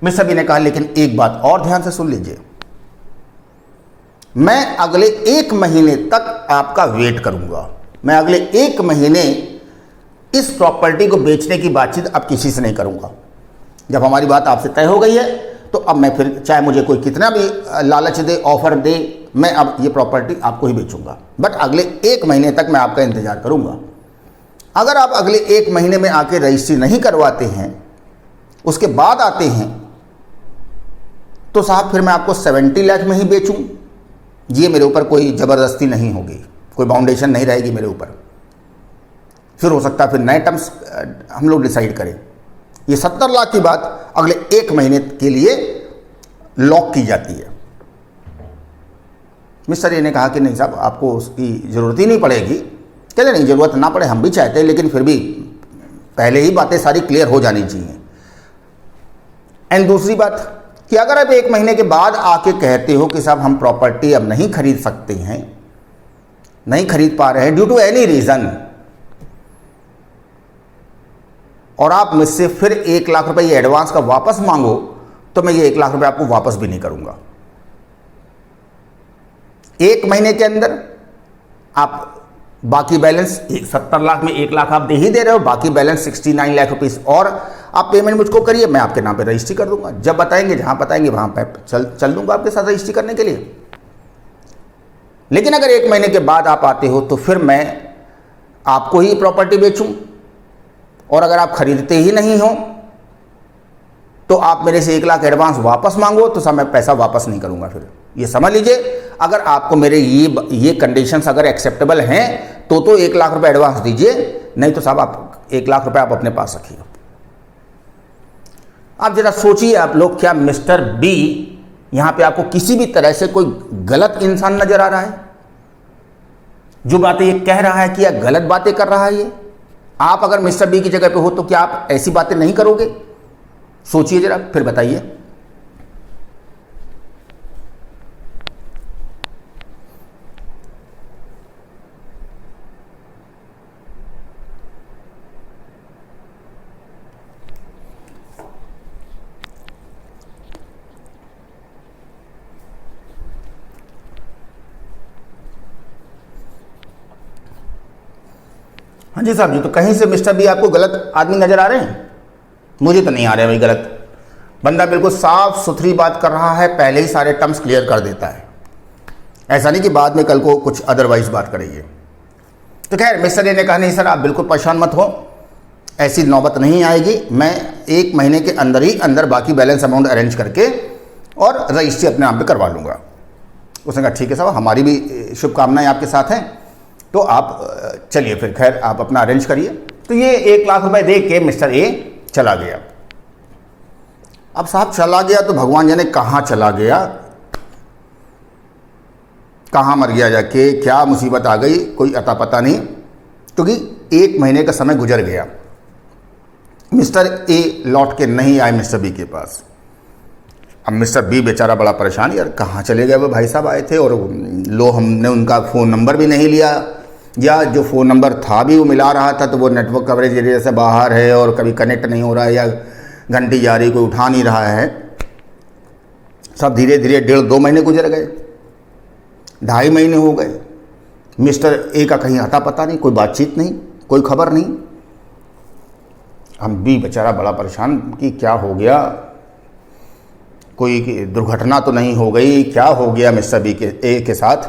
मिस्टर बी ने कहा लेकिन एक बात और ध्यान से सुन लीजिए, मैं अगले 1 महीने तक आपका वेट करूंगा। मैं अगले 1 महीने इस प्रॉपर्टी को बेचने की बातचीत अब किसी से नहीं करूंगा। जब हमारी बात आपसे तय हो गई है तो अब मैं फिर चाहे मुझे कोई कितना भी लालच दे, ऑफर दे, मैं अब ये प्रॉपर्टी आपको ही बेचूंगा। बट अगले 1 महीने तक मैं आपका इंतजार करूंगा। अगर आप अगले 1 महीने में आके रजिस्ट्री नहीं करवाते हैं, उसके बाद आते हैं, तो साहब फिर मैं आपको 70 लाख में ही बेचूं। ये मेरे ऊपर कोई ज़बरदस्ती नहीं होगी, कोई बाउंडेशन नहीं रहेगी मेरे ऊपर। फिर हो सकता है फिर नए टर्म्स हम लोग डिसाइड करें। ये 70 लाख की बात अगले 1 महीने के लिए लॉक की जाती है। मिस्टर ए ने कहा कि नहीं साहब आपको उसकी ज़रूरत ही नहीं पड़ेगी। कहते नहीं ज़रूरत ना पड़े हम भी चाहते हैं, लेकिन फिर भी पहले ही बातें सारी क्लियर हो जानी चाहिए। एंड दूसरी बात कि अगर आप 1 महीने के बाद आके कहते हो कि साहब हम प्रॉपर्टी अब नहीं खरीद सकते हैं, नहीं खरीद पा रहे हैं ड्यू टू एनी रीज़न, और आप मुझसे फिर 1 लाख रुपए ये एडवांस का वापस मांगो, तो मैं ये 1 लाख रुपए आपको वापस भी नहीं करूंगा। 1 महीने के अंदर आप बाकी बैलेंस 70 लाख में 1 लाख आप दे ही दे रहे हो, बाकी बैलेंस 69 लाख रुपीस और आप पेमेंट मुझको करिए, मैं आपके नाम पे रजिस्ट्री कर दूंगा। जब बताएंगे, जहां बताएंगे वहां पे चल दूंगा आपके साथ रजिस्ट्री करने के लिए। लेकिन अगर 1 महीने के बाद आप आते हो तो फिर मैं आपको ही प्रॉपर्टी बेचूं, और अगर आप खरीदते ही नहीं हो तो आप मेरे से 1 लाख एडवांस वापस मांगो तो सब मैं पैसा वापस नहीं करूंगा। फिर ये समझ लीजिए, अगर आपको मेरे ये कंडीशंस अगर एक्सेप्टेबल हैं तो 1 लाख रुपए एडवांस दीजिए, नहीं तो साहब आप 1 लाख रुपए आप अपने पास रखिए। आप जरा सोचिए आप लोग, क्या मिस्टर बी यहां पे आपको किसी भी तरह से कोई गलत इंसान नजर आ रहा है? जो बातें ये कह रहा है कि या गलत बातें कर रहा है ये? आप अगर मिस्टर बी की जगह पे हो तो क्या आप ऐसी बातें नहीं करोगे? सोचिए जरा, फिर बताइए। हाँ जी साहब जी, तो कहीं से मिस्टर बी आपको गलत आदमी नजर आ रहे हैं? मुझे तो नहीं आ रहे भाई गलत। बंदा बिल्कुल साफ सुथरी बात कर रहा है, पहले ही सारे टर्म्स क्लियर कर देता है। ऐसा नहीं कि बाद में कल को कुछ अदरवाइज बात करेंगे। तो खैर मिस्टर ए ने कहा नहीं सर आप बिल्कुल परेशान मत हो, ऐसी नौबत नहीं आएगी। मैं 1 महीने के अंदर ही अंदर बाकी बैलेंस अमाउंट अरेंज करके और रजिस्ट्री अपने नाम पे करवा लूँगा। उसने कहा ठीक है साहब, हमारी भी शुभकामनाएं आपके साथ हैं, तो आप चलिए फिर खैर आप अपना अरेंज करिए। तो ये 1 लाख रुपए दे के मिस्टर ए चला गया। अब साहब चला गया तो भगवान जाने कहाँ चला गया, कहाँ मर गया जाके, क्या मुसीबत आ गई, कोई अता पता नहीं, क्योंकि 1 महीने का समय गुजर गया। मिस्टर ए लौट के नहीं आए मिस्टर बी के पास। अब मिस्टर बी बेचारा बड़ा परेशान, यार कहाँ चले गए वो भाई साहब आए थे, और लो हमने उनका फ़ोन नंबर भी नहीं लिया, या जो फ़ोन नंबर था भी वो मिला रहा था तो वो नेटवर्क कवरेज एरिया से बाहर है और कभी कनेक्ट नहीं हो रहा है, या घंटी जा रही कोई उठा नहीं रहा है। सब धीरे धीरे 1.5-2 महीने गुजर गए, 2.5 महीने हो गए। मिस्टर ए का कहीं अता पता नहीं, कोई बातचीत नहीं, कोई खबर नहीं। हम भी बेचारा बड़ा परेशान कि क्या हो गया, कोई दुर्घटना तो नहीं हो गई, क्या हो गया मिस्टर बी के ए के साथ।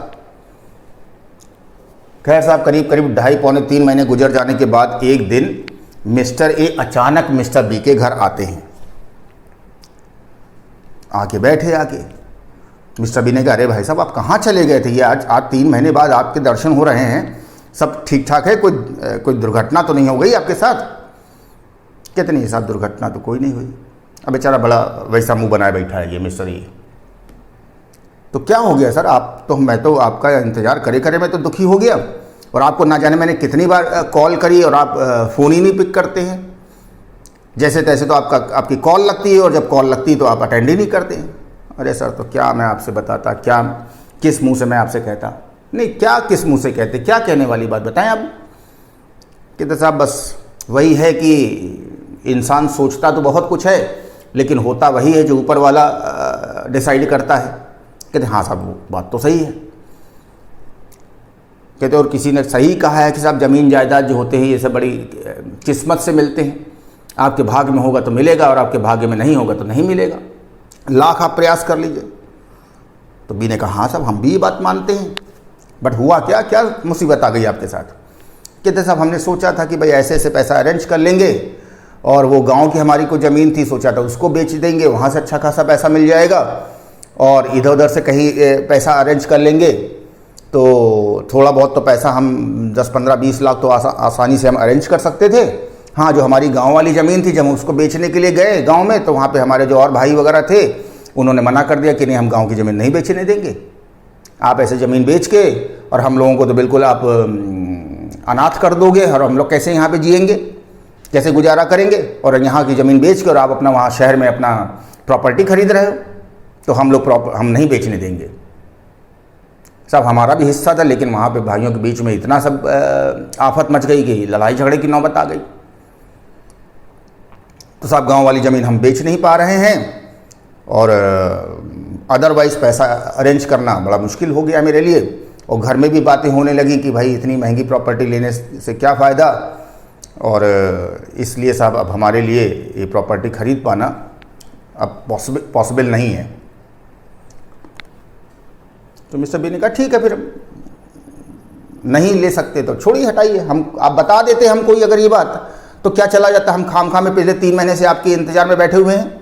खैर साहब करीब करीब 2.5-3 महीने गुजर जाने के बाद एक दिन मिस्टर ए अचानक मिस्टर बी के घर आते हैं। आके बैठे, आके मिस्टर बी ने कहा, अरे भाई साहब आप कहाँ चले गए थे, ये आज 3 महीने बाद आपके दर्शन हो रहे हैं, सब ठीक ठाक है, कोई दुर्घटना तो नहीं हो गई आपके साथ। कहते नहीं साहब दुर्घटना तो कोई नहीं हुई। अब बेचारा बड़ा वैसा मुंह बनाए बैठा है ये मिस्टर ए। तो क्या हो गया सर, मैं तो आपका इंतज़ार करे करे मैं तो दुखी हो गया, और आपको ना जाने मैंने कितनी बार कॉल करी और आप फ़ोन ही नहीं पिक करते हैं। जैसे तैसे तो आपकी कॉल लगती है और जब कॉल लगती है तो आप अटेंड ही नहीं करते हैं। अरे सर तो क्या मैं आपसे बताता, क्या किस मुंह से मैं आपसे कहता, नहीं क्या किस मुंह से कहते, क्या कहने वाली बात बताएं आप। कहते साहब बस वही है कि इंसान सोचता तो बहुत कुछ है लेकिन होता वही है जो ऊपर वाला डिसाइड करता है। कहते हाँ साहब वो बात तो सही है। कहते और किसी ने सही कहा है कि साहब ज़मीन जायदाद जो होते हैं ये सब बड़ी किस्मत से मिलते हैं, आपके भाग्य में होगा तो मिलेगा और आपके भाग्य में नहीं होगा तो नहीं मिलेगा, लाख आप प्रयास कर लीजिए। तो बी ने कहा हाँ साहब हम भी ये बात मानते हैं, बट हुआ क्या, क्या मुसीबत आ गई आपके साथ। कहते साहब हमने सोचा था कि भाई ऐसे ऐसे पैसा अरेंज कर लेंगे और वो गांव की हमारी को ज़मीन थी, सोचा था उसको बेच देंगे, वहाँ से अच्छा खासा पैसा मिल जाएगा, और इधर उधर से कहीं पैसा अरेंज कर लेंगे तो थोड़ा बहुत तो पैसा हम 10-15-20 लाख तो आसानी से हम अरेंज कर सकते थे। हाँ जो हमारी गांव वाली ज़मीन थी, जब हम उसको बेचने के लिए गए गांव में तो वहाँ पे हमारे जो और भाई वगैरह थे उन्होंने मना कर दिया कि नहीं हम गांव की ज़मीन नहीं बेचने देंगे, आप ऐसे ज़मीन बेच के और हम लोगों को तो बिल्कुल आप अनाथ कर दोगे और हम लोग कैसे यहाँ पे जिएंगे, कैसे गुजारा करेंगे, और यहाँ की ज़मीन बेच के और आप अपना वहाँ शहर में अपना प्रॉपर्टी खरीद रहे हो, तो हम नहीं बेचने देंगे। साहब हमारा भी हिस्सा था लेकिन वहाँ पे भाइयों के बीच में इतना सब आफत मच गई कि लड़ाई झगड़े की नौबत आ गई। तो साहब गांव वाली ज़मीन हम बेच नहीं पा रहे हैं और अदरवाइज़ पैसा अरेंज करना बड़ा मुश्किल हो गया मेरे लिए, और घर में भी बातें होने लगी कि भाई इतनी महंगी प्रॉपर्टी लेने से क्या फ़ायदा, और इसलिए साहब अब हमारे लिए ये प्रॉपर्टी ख़रीद पाना अब पॉसिबल नहीं है। तो मिस्टर बी ने कहा ठीक है फिर नहीं ले सकते तो छोड़िए हटाइए, आप बता देते हमको ही अगर ये बात तो क्या चला जाता, हम खाम में पिछले 3 महीने से आपके इंतजार में बैठे हुए हैं।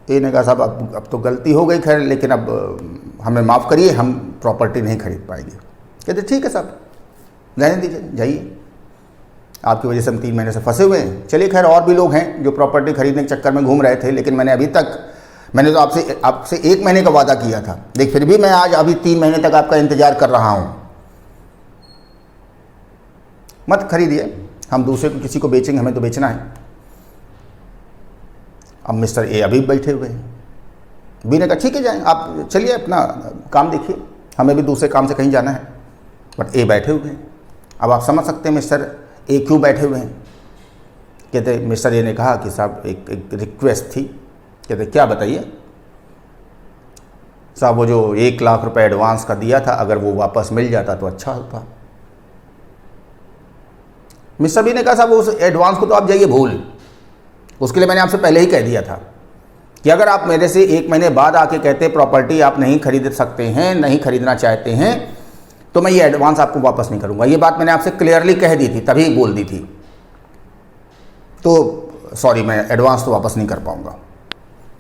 ए ने कहा साहब अब तो गलती हो गई खैर, लेकिन अब हमें माफ़ करिए, हम प्रॉपर्टी नहीं खरीद पाएंगे। कहते ठीक है साहब रहने दीजिए, जाइए, आपकी वजह से हम 3 महीने से फंसे हुए हैं। चलिए खैर और भी लोग हैं जो प्रॉपर्टी खरीदने के चक्कर में घूम रहे थे, लेकिन मैंने तो आपसे 1 महीने का वादा किया था, देख फिर भी मैं आज अभी 3 महीने तक आपका इंतजार कर रहा हूँ। मत खरीदिए, हम दूसरे को किसी को बेचेंगे, हमें तो बेचना है। अब मिस्टर ए अभी बैठे हुए हैं। बी ने कहा ठीक है जाएं, आप चलिए अपना काम देखिए, हमें भी दूसरे काम से कहीं जाना है। बट ए बैठे हुए हैं। अब आप समझ सकते हैं मिस्टर ए क्यों बैठे हुए हैं। कहते मिस्टर ए ने कहा कि साहब एक रिक्वेस्ट थी। कहते क्या बताइए। साहब वो जो 1 लाख रुपए एडवांस का दिया था, अगर वो वापस मिल जाता तो अच्छा होता। मिस्टर बी ने कहा साहब उस एडवांस को तो आप जाइए भूल, उसके लिए मैंने आपसे पहले ही कह दिया था कि अगर आप मेरे से 1 महीने बाद आके कहते प्रॉपर्टी आप नहीं खरीद सकते हैं, नहीं खरीदना चाहते हैं, तो मैं ये एडवांस आपको वापस नहीं करूंगा। ये बात मैंने आपसे क्लियरली कह दी थी, तभी बोल दी थी। तो सॉरी मैं एडवांस तो वापस नहीं कर पाऊंगा।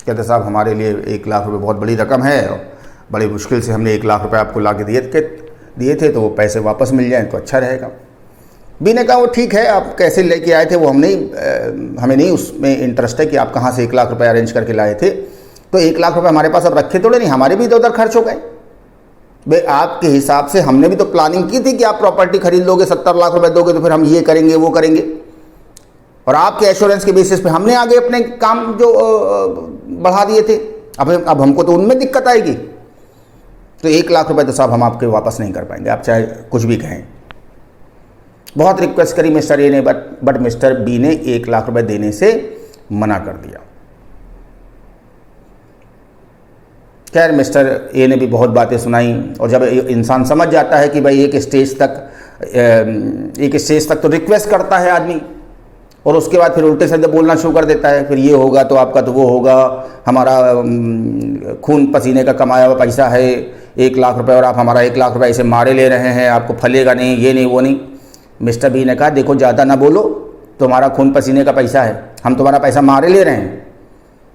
कहते साहब हमारे लिए 1 लाख रुपए बहुत बड़ी रकम है, बड़ी मुश्किल से हमने 1 लाख रुपए आपको ला के दिए थे, तो वो पैसे वापस मिल जाएँ तो अच्छा रहेगा। बी ने कहा वो ठीक है, आप कैसे लेके आए थे वो हमें नहीं उसमें इंटरेस्ट है कि आप कहाँ से 1 लाख रुपए अरेंज करके लाए थे। तो 1 लाख रुपए हमारे पास अब रखे थोड़े नहीं, हमारे भी इधर उधर खर्च हो गए। भाई आपके हिसाब से हमने भी तो प्लानिंग की थी कि आप प्रॉपर्टी खरीद लोगे, 70 लाख रुपए दोगे तो फिर हम ये करेंगे वो करेंगे, और आपके एश्योरेंस के बेसिस पे हमने आगे अपने काम जो बढ़ा दिए थे। अब हमको तो उनमें दिक्कत आएगी। तो 1 लाख रुपए तो साहब हम आपके वापस नहीं कर पाएंगे, आप चाहे कुछ भी कहें। बहुत रिक्वेस्ट करी मिस्टर ए ने, बट मिस्टर बी ने 1 लाख रुपए देने से मना कर दिया। खैर मिस्टर ए ने भी बहुत बातें सुनाई, और जब इंसान समझ जाता है कि भाई एक स्टेज तक एक स्टेज तक तो रिक्वेस्ट करता है आदमी, और उसके बाद फिर उल्टे सीधे बोलना शुरू कर देता है, फिर ये होगा तो आपका तो वो होगा, हमारा खून पसीने का कमाया हुआ पैसा है 1 लाख रुपए और आप हमारा 1 लाख रुपए ऐसे मारे ले रहे हैं, आपको फलेगा नहीं, ये नहीं वो नहीं। मिस्टर बी ने कहा देखो ज़्यादा ना बोलो, तुम्हारा खून पसीने का पैसा है, हम तुम्हारा पैसा मारे ले रहे हैं।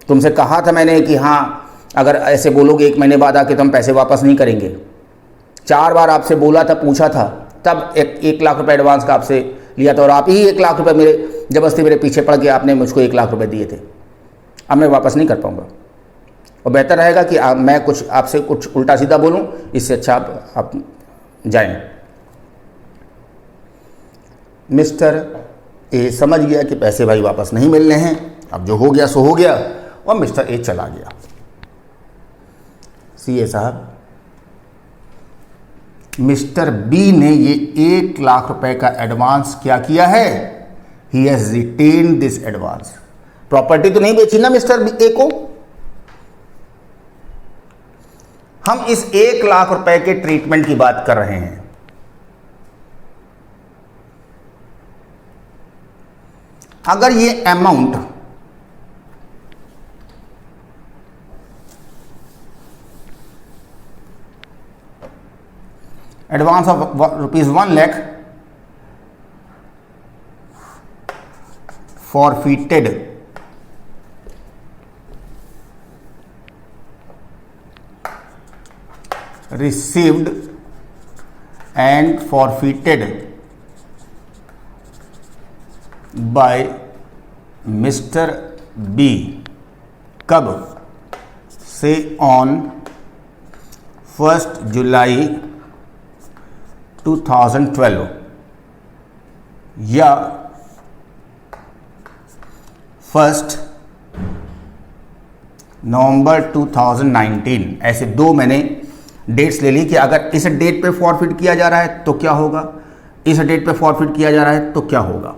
तुमसे कहा था मैंने कि हाँ अगर ऐसे बोलोगे 1 महीने बाद आके तो हम पैसे वापस नहीं करेंगे। 4 बार आपसे बोला था, पूछा था, तब 1 लाख रुपए एडवांस का आपसे लिया था, और आप ही 1 लाख रुपए मेरे जबरदस्ती मेरे पीछे पड़ के आपने मुझको 1 लाख रुपए दिए थे। अब मैं वापस नहीं कर पाऊंगा, और बेहतर रहेगा कि मैं कुछ आपसे कुछ उल्टा सीधा बोलूं, इससे अच्छा आप जाएं। मिस्टर ए समझ गया कि पैसे भाई वापस नहीं मिलने हैं, अब जो हो गया सो हो गया, और मिस्टर ए चला गया। सीए साहब, मिस्टर बी ने ये 1 लाख रुपए का एडवांस क्या किया है? He has retain this advance. Property तो नहीं बेची ना मिस्टर ए को। हम इस 1 लाख रुपए के ट्रीटमेंट की बात कर रहे हैं। अगर ये amount advance of ₹1 lakh forfeited received and forfeited by Mr. B कब से? on 1 जुलाई 2012 या 1 नवंबर 2019। ऐसे 2 मैंने डेट्स ले ली कि अगर इस डेट पे फॉरफिट किया जा रहा है तो क्या होगा, इस डेट पे फॉरफिट किया जा रहा है तो क्या होगा।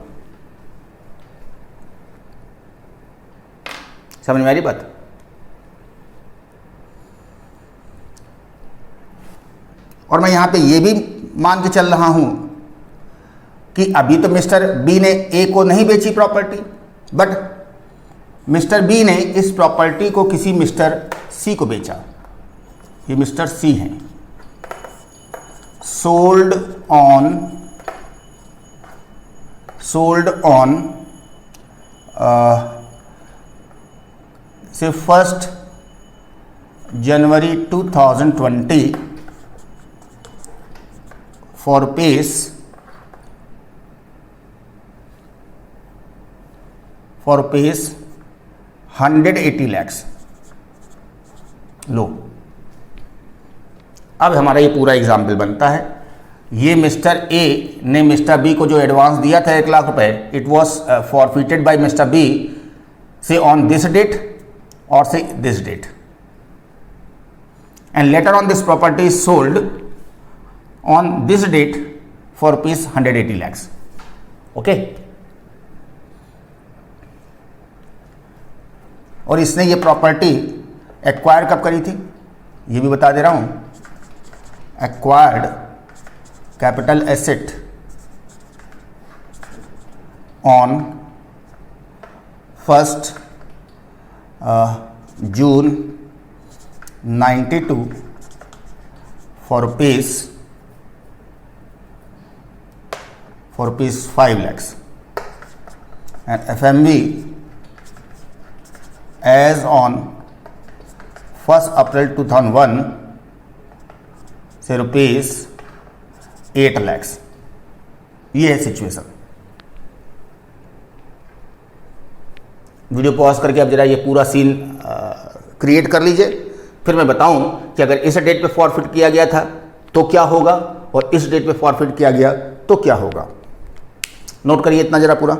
समझ में आ रही बात? और मैं यहां पे ये भी मान के चल रहा हूं कि अभी तो मिस्टर बी ने ए को नहीं बेची प्रॉपर्टी, बट मिस्टर बी ने इस प्रॉपर्टी को किसी मिस्टर सी को बेचा। ये मिस्टर सी हैं। सोल्ड ऑन से 1 जनवरी 2020 for rupees 180 lakhs। लो, अब हमारा ये पूरा एग्जाम्पल बनता है। ये मिस्टर ए ने मिस्टर बी को जो एडवांस दिया था 1 लाख रुपए, it was forfeited by mister B से ऑन दिस डेट और से this date, and later on this property is sold on this date for ₹180 lakhs। Okay, और इसने ये प्रॉपर्टी एक्वायर कब करी थी ये भी बता दे रहा हूं। Acquired capital asset on 1 June 92 for rupees 5 lakhs, and FMV as on 1 April 2001 से ₹8 lakhs। ये है सिचुएशन। वीडियो पॉज करके अब जरा ये पूरा सीन क्रिएट कर लीजिए, फिर मैं बताऊं कि अगर इस डेट पे फॉरफिट किया गया था तो क्या होगा, और इस डेट पे फॉरफिट किया गया तो क्या होगा। नोट करिए इतना जरा पूरा।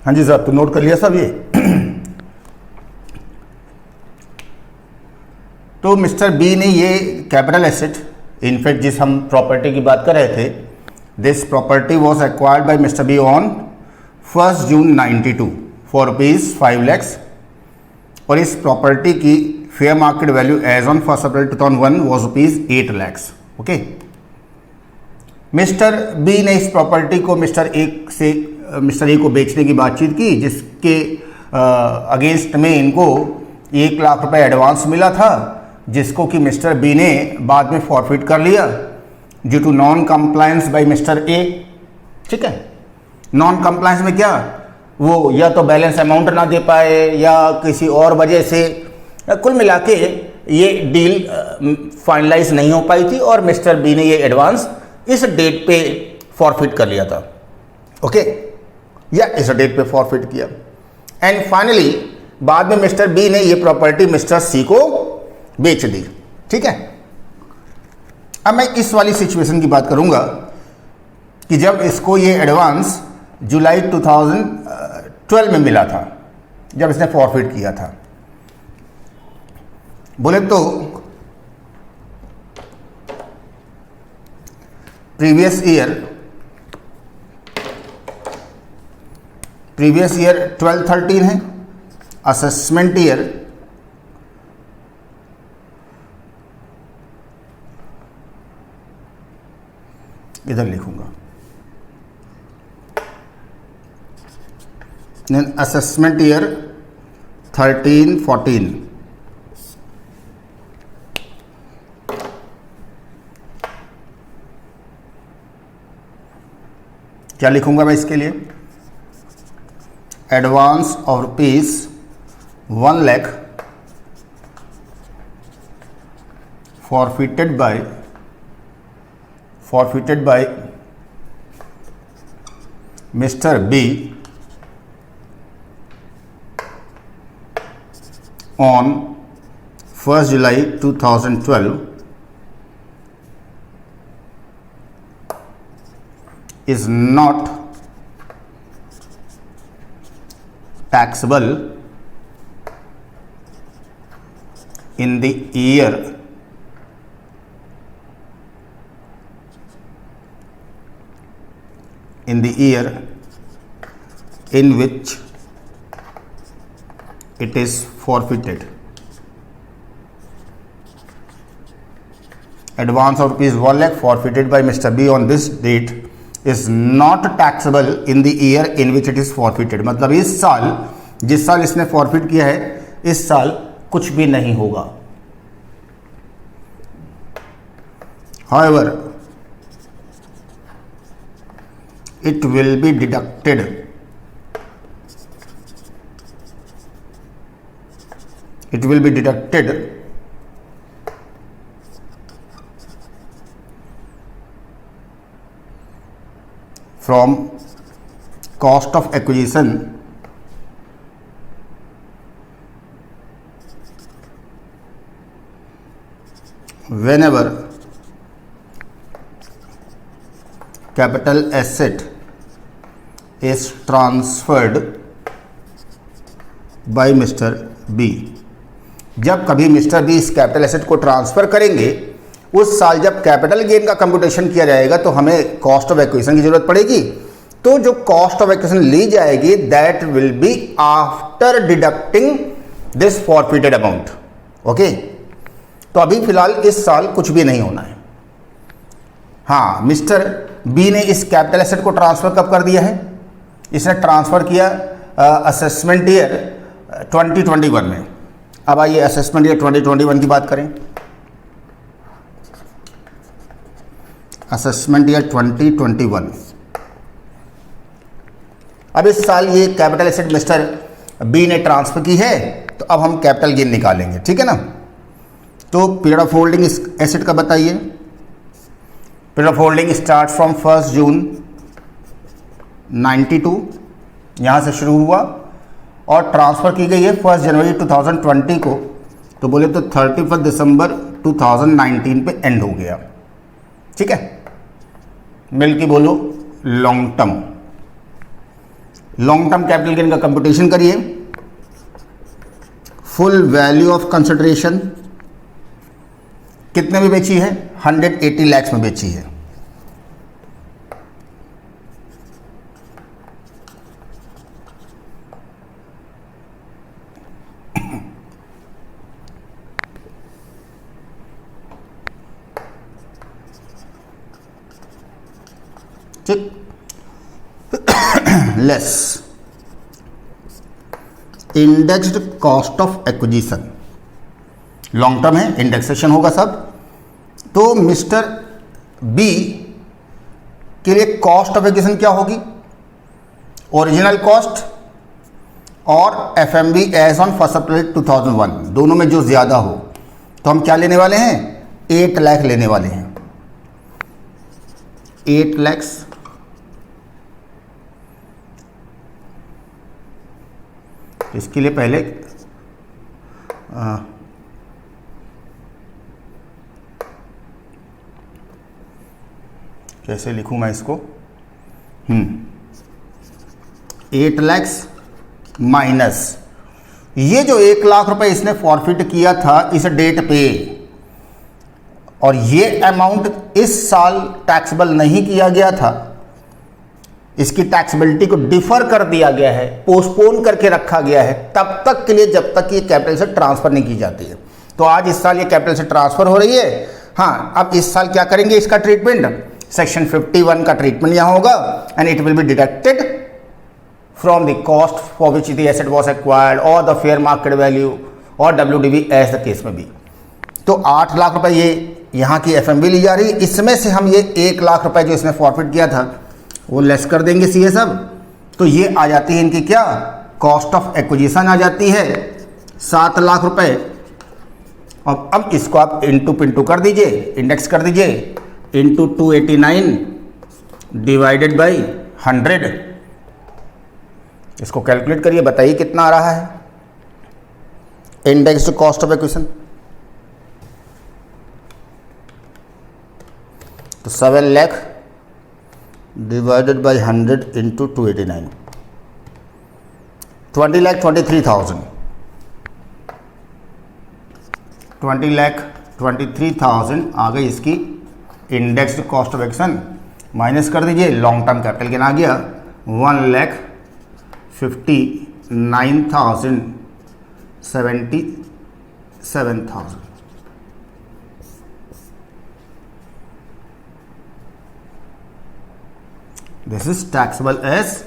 हाँ जी साहब, तो नोट कर लिया सब ये। तो तो मिस्टर बी ने ये कैपिटल एसेट, इनफैक्ट जिस हम प्रॉपर्टी की बात कर रहे थे, this property was acquired by mister B on 1 June 92 for rupees 5 lakhs, और इस प्रॉपर्टी की fair market value as on 1 April 2001 was rupees 8 lakhs। Okay, mister B ने इस प्रॉपर्टी को मिस्टर ए को बेचने की बातचीत की, जिसके अगेंस्ट में इनको 1 लाख रुपए एडवांस मिला था, जिसको कि मिस्टर बी ने बाद में फॉरफिट कर लिया due to non compliance by mister A. ठीक है, नॉन कंप्लायंस में क्या, वो या तो बैलेंस अमाउंट ना दे पाए या किसी और वजह से, कुल मिला के ये डील फाइनलाइज नहीं हो पाई थी और मिस्टर बी ने ये एडवांस इस डेट पे फॉरफिट कर लिया था। ओके, या इस डेट पे फॉरफिट किया, एंड फाइनली बाद में मिस्टर बी ने ये प्रॉपर्टी मिस्टर सी को बेच दी। ठीक है, अब मैं इस वाली सिचुएशन की बात करूंगा कि जब इसको ये एडवांस जुलाई 2012 में मिला था, जब इसने फॉरफिट किया था। बोले तो प्रीवियस ईयर 12-13 है, असेसमेंट ईयर इधर लिखूंगा, असेसमेंट ईयर 13-14, क्या लिखूंगा मैं इसके लिए, advance of rupees 1 lakh forfeited by Mr. B on 1st July 2012 is not taxable in the year in which it is forfeited. Advance of rupees 1 lakh forfeited by Mr. B on this date is not taxable in the year in which it is forfeited. मतलब इस साल, जिस साल इसने फॉरफिट किया है, इस साल कुछ भी नहीं होगा। However, it will be deducted from cost of acquisition whenever capital asset is transferred by Mr. B। जब कभी मिस्टर बी इस कैपिटल एसेट को ट्रांसफर करेंगे, उस साल जब कैपिटल गेन का कंप्यूटेशन किया जाएगा तो हमें कॉस्ट ऑफ एक्विजिशन की जरूरत पड़ेगी। तो जो कॉस्ट ऑफ एक्विजिशन ली जाएगी that will be after deducting this forfeited amount. Okay, तो अभी फिलहाल इस साल कुछ भी नहीं होना है। हाँ, मिस्टर बी ने इस कैपिटल एसेट को ट्रांसफर कब कर दिया है, इसने ट्रांसफर किया असेसमेंट ईयर 2021 में। अब आइए असेसमेंट ईयर 2021 की बात करें। असेसमेंट ईयर 2021, अब इस साल ये कैपिटल एसेट मिस्टर बी ने ट्रांसफर की है, तो अब हम कैपिटल गेन निकालेंगे। ठीक है ना, तो पीरियड ऑफ होल्डिंग इस एसेट का बताइए। Period of holding start from 1 June 92, यहाँ से शुरू हुआ और ट्रांसफ़र की गई है 1 जनवरी 2020 को, तो बोले तो 31 दिसंबर 2019 पे एंड हो गया। ठीक है, मिल के बोलो लॉन्ग टर्म कैपिटल गेन का कंप्यूटेशन करिए। फुल वैल्यू ऑफ कंसिडरेशन कितने में बेची है? 180 लाख में बेची है। ठीक, less indexed cost of acquisition, long term है, इंडेक्सेशन होगा सब। तो मिस्टर बी के लिए कॉस्ट ऑफ एक्विजिशन क्या होगी? ओरिजिनल कॉस्ट और एफएमवी एज ऑन 1 अप्रैल 2001, दोनों में जो ज्यादा हो। तो हम क्या लेने वाले हैं? 8 लाख लेने वाले हैं। 8 लाख इसके लिए पहले कैसे लिखूं मैं इसको? 8 लाख माइनस ये जो 1 लाख रुपए इसने फॉरफिट किया था इस डेट पे, और ये अमाउंट इस साल टैक्सेबल नहीं किया गया था, इसकी टैक्सेबिलिटी को डिफर कर दिया गया है, पोस्टपोन करके रखा गया है तब तक के लिए जब तक ये कैपिटल से ट्रांसफर नहीं की जाती है। तो आज इस साल ये कैपिटल से ट्रांसफर हो रही है। हाँ, अब इस साल क्या करेंगे? इसका ट्रीटमेंट सेक्शन 51 का ट्रीटमेंट यहां होगा, and it will be deducted from the cost for which the asset was acquired और द फेयर मार्केट वैल्यू और WDV एज द केस में भी। तो 8 लाख रुपए ये यहाँ की एफएमवी ली जा रही है, इसमें से हम ये 1 लाख रुपए जो इसने फॉरफिट किया था वो लेस कर देंगे सीए सब। तो ये आ जाती है इनकी क्या? कॉस्ट ऑफ एक्विजिशन आ जाती है 7 लाख रुपए। और अब इसको आप इंटू पिंटू कर दीजिए, इंडेक्स कर दीजिए, इंटू 289 डिवाइडेड बाई 100। इसको कैलकुलेट करिए, बताइए कितना आ रहा है इंडेक्स्ड कॉस्ट ऑफ एक्विजिशन। तो 7 लाख डिवाइडेड बाई 100 इंटू 289, 20,23,000। 20,23,000 आ गई इसकी indexed cost of action. Minus कर दीजिए, लॉन्ग टर्म कैपिटल गेन आ गया 1,59,077,000। This is taxable as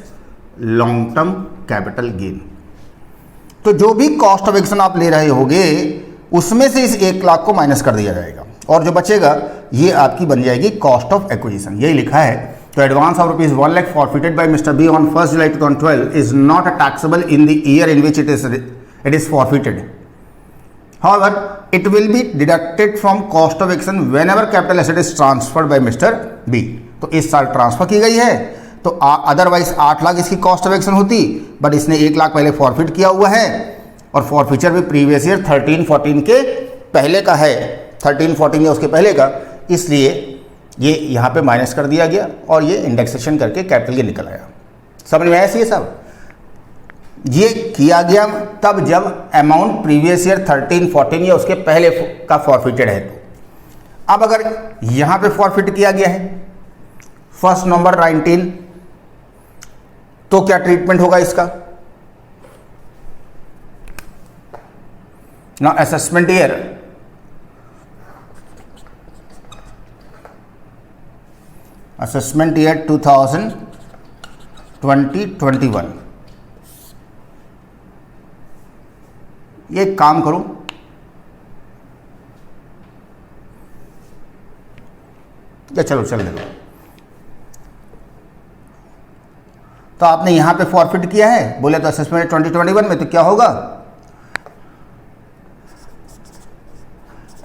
long term capital gain. तो जो भी कॉस्ट ऑफ एक्शन आप ले रहे होगे उसमें से इस 1 लाख को माइनस कर दिया जाएगा, और जो बचेगा ये आपकी बन जाएगी कॉस्ट ऑफ एक्विजिशन। यही लिखा है। तो advance of ₹1 lakh forfeited by mister B on 1 July 2012 is not taxable in the year in which it is forfeited. However, it will be deducted from cost of action whenever capital asset is transferred by Mr. B. तो इस साल ट्रांसफर की गई है, तो अदरवाइज 8 लाख इसकी कॉस्ट ऑफ एक्शन होती, बट इसने 1 लाख पहले फॉरफिट किया हुआ है, और फॉरफिचर भी प्रीवियस ईयर 13-14 के पहले का है, 13-14 या उसके पहले का, इसलिए ये यहाँ पे माइनस कर दिया गया और ये इंडेक्सेशन करके कैपिटल के निकल आया। समझ में आया ये सब? ये किया गया तब जब अमाउंट प्रीवियस ईयर 13-14 या उसके पहले का फॉरफिटेड है। तो अब अगर यहां पे फॉरफिट किया गया है 1 नवंबर 19, तो क्या ट्रीटमेंट होगा इसका? ना असेसमेंट ईयर असेसमेंट ईयर 2020-21। ये काम करूं, या चलो चल दे। तो आपने यहां पे फॉरफिट किया है, बोले तो असेसमेंट 2021 में, तो क्या होगा?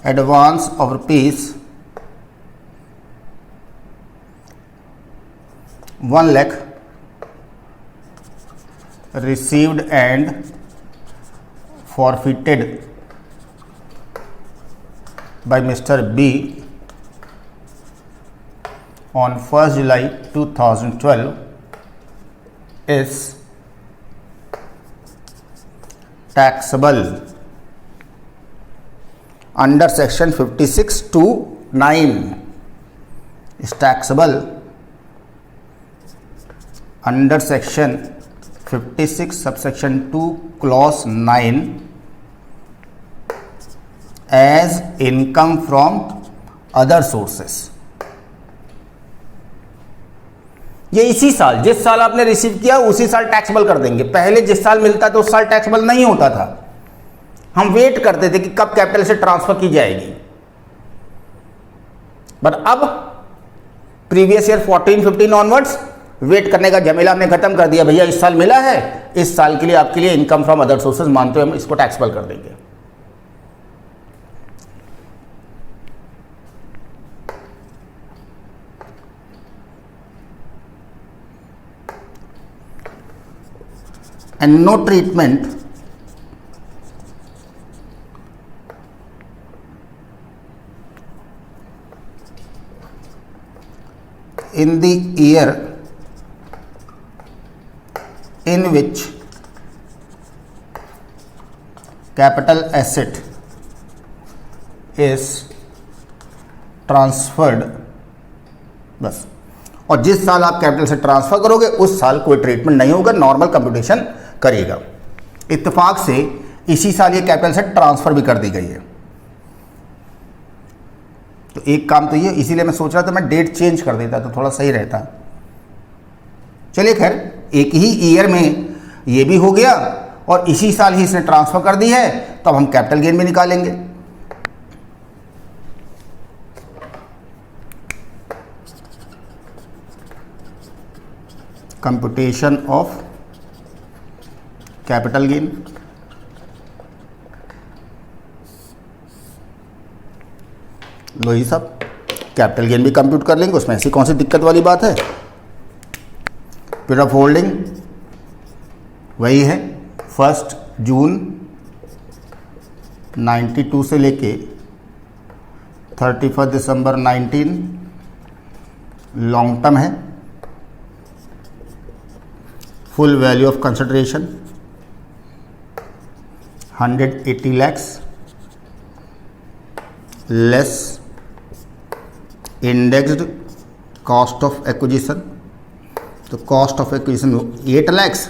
Advance of ₹1 lakh received and forfeited by Mr. B on 1st July 2012 is taxable under section 56(2)(9 is taxable under section 56 subsection 2 clause 9 as income from other sources। ये इसी साल, जिस साल आपने रिसीव किया उसी साल टैक्सेबल कर देंगे। पहले जिस साल मिलता था उस साल टैक्सेबल नहीं होता था, हम वेट करते थे कि कब कैपिटल से ट्रांसफर की जाएगी। बट अब प्रीवियस ईयर 14-15 ऑनवर्ड्स वेट करने का झमेला हमने खत्म कर दिया। भैया इस साल मिला है, इस साल के लिए आपके लिए इनकम फ्रॉम अदर सोर्सेज मानते हुए हम इसको टैक्सेबल कर देंगे। and no treatment in the year in which capital asset is transferred, बस। और जिस साल आप कैपिटल से ट्रांसफर करोगे उस साल कोई ट्रीटमेंट नहीं होगा, नॉर्मल कंप्यूटेशन करेगा। इत्तेफाक से इसी साल ये कैपिटल से ट्रांसफर भी कर दी गई है। तो एक काम तो ये, इसीलिए मैं सोच रहा था मैं डेट चेंज कर देता तो थोड़ा सही रहता। चलिए खैर, एक ही ईयर में ये भी हो गया और इसी साल ही इसने ट्रांसफर कर दी है, तो अब हम कैपिटल गेन भी निकालेंगे। Computation of capital gain. लो ये सब कैपिटल गेन भी कंप्यूट कर लेंगे, उसमें ऐसी कौन सी दिक्कत वाली बात है। पीरियड ऑफ होल्डिंग वही है 1 जून 92 से लेके 31 दिसंबर 19, लॉन्ग टर्म है। Full value of consideration 180 lakhs less indexed cost of acquisition. तो cost of acquisition 8 lakhs,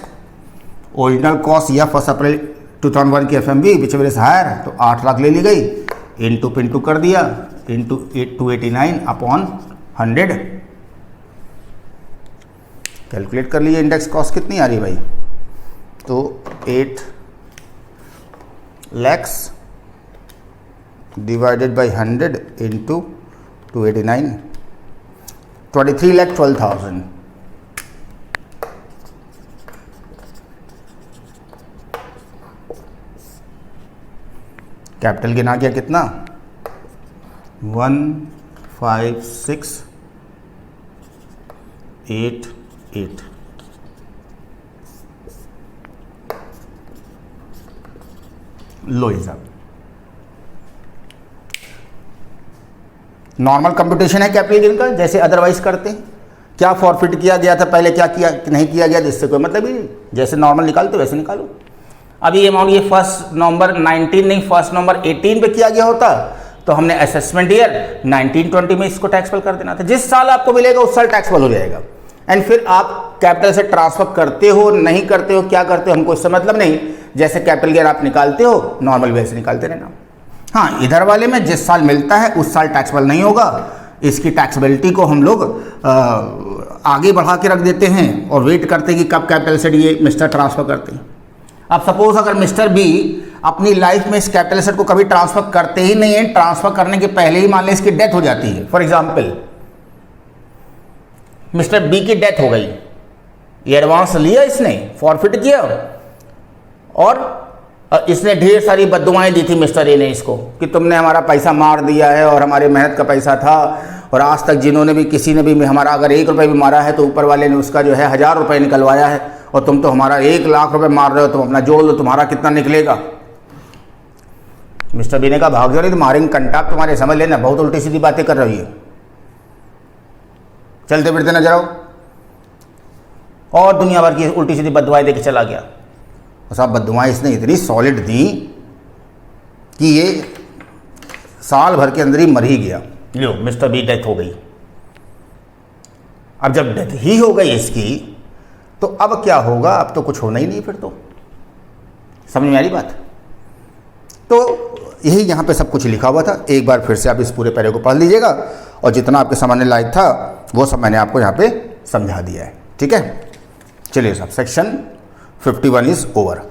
original cost या 1 अप्रैल 2001 की FMV whichever is higher, तो 8 लाख ले ली गई, इंटू पिंटू कर दिया, इंटू 289 अपॉन 100। कैलकुलेट कर लीजिए इंडेक्स कॉस्ट कितनी आ रही है भाई। तो 8 lakhs divided by 100 into 289, 23,12,000। Capital gain आ गया कितना 15688। लो हिसाब नॉर्मल कंप्यूटेशन है कैपिटल गेन का, जैसे अदरवाइज करते हैं। क्या फॉरफिट किया गया था पहले, क्या किया नहीं किया गया, जिससे कोई मतलब ही नहीं। जैसे नॉर्मल निकालते वैसे निकालो। अभी ये अमाउंट ये 1 नवंबर 19 नहीं 1 नवंबर 18 पे किया गया होता तो हमने असेसमेंट ईयर 1920 में इसको टैक्सेबल कर देना था। जिस साल आपको मिलेगा उस साल टैक्सेबल हो जाएगा। एंड फिर आप कैपिटल से ट्रांसफर करते हो नहीं करते हो, क्या करते हो, हमको इससे मतलब नहीं। जैसे कैपिटल गेन आप निकालते हो नॉर्मल वे से निकालते रहना। हाँ, इधर वाले में जिस साल मिलता है उस साल टैक्सेबल नहीं होगा। इसकी टैक्सेबिलिटी को हम लोग आगे बढ़ा के रख देते हैं और वेट करते हैं कि कब कैपिटल से ये मिस्टर ट्रांसफर करते हैं। अब सपोज अगर मिस्टर बी अपनी लाइफ में इस कैपिटल एसेट को कभी ट्रांसफर करते ही नहीं है, ट्रांसफर करने के पहले ही मान लें इसकी डेथ हो जाती है। फॉर एग्जांपल मिस्टर बी की डेथ हो गई, ये एडवांस लिया इसने, फॉरफिट किया और इसने ढेर सारी बद्दुआएं दी थी मिस्टर ए ने इसको कि तुमने हमारा पैसा मार दिया है और हमारी मेहनत का पैसा था, और आज तक जिन्होंने भी किसी ने भी हमारा अगर 1 रुपये भी मारा है तो ऊपर वाले ने उसका जो है 1000 रुपये निकलवाया है, और तुम तो हमारा 1 लाख रुपए मार रहे हो, तुम अपना जोड़ लो तुम्हारा कितना निकलेगा। मिस्टर बी ने कहा भाग जाओ नहीं तो मारेंगे कंटाप तुम्हारे, समझ लेना बहुत उल्टी सीधी बातें कर रही है, चलते फिरते नजर आओ। और दुनिया भर की उल्टी सीधी बददुआएं देके चला गया। और साहब बददुआएं इसने इतनी सॉलिड दी कि ये साल भर के अंदर ही मर ही गया, लो मिस्टर बी डेथ हो गई। अब जब डेथ ही हो गई इसकी, तो अब क्या होगा? अब तो कुछ होना ही नहीं फिर तो। समझ में आ रही बात? तो यही यहाँ पे सब कुछ लिखा हुआ था। एक बार फिर से आप इस पूरे पैरे को पढ़ लीजिएगा, और जितना आपके समझने लायक था वो सब मैंने आपको यहाँ पे समझा दिया है। ठीक है, चलिए साहब, सेक्शन 51 इज ओवर।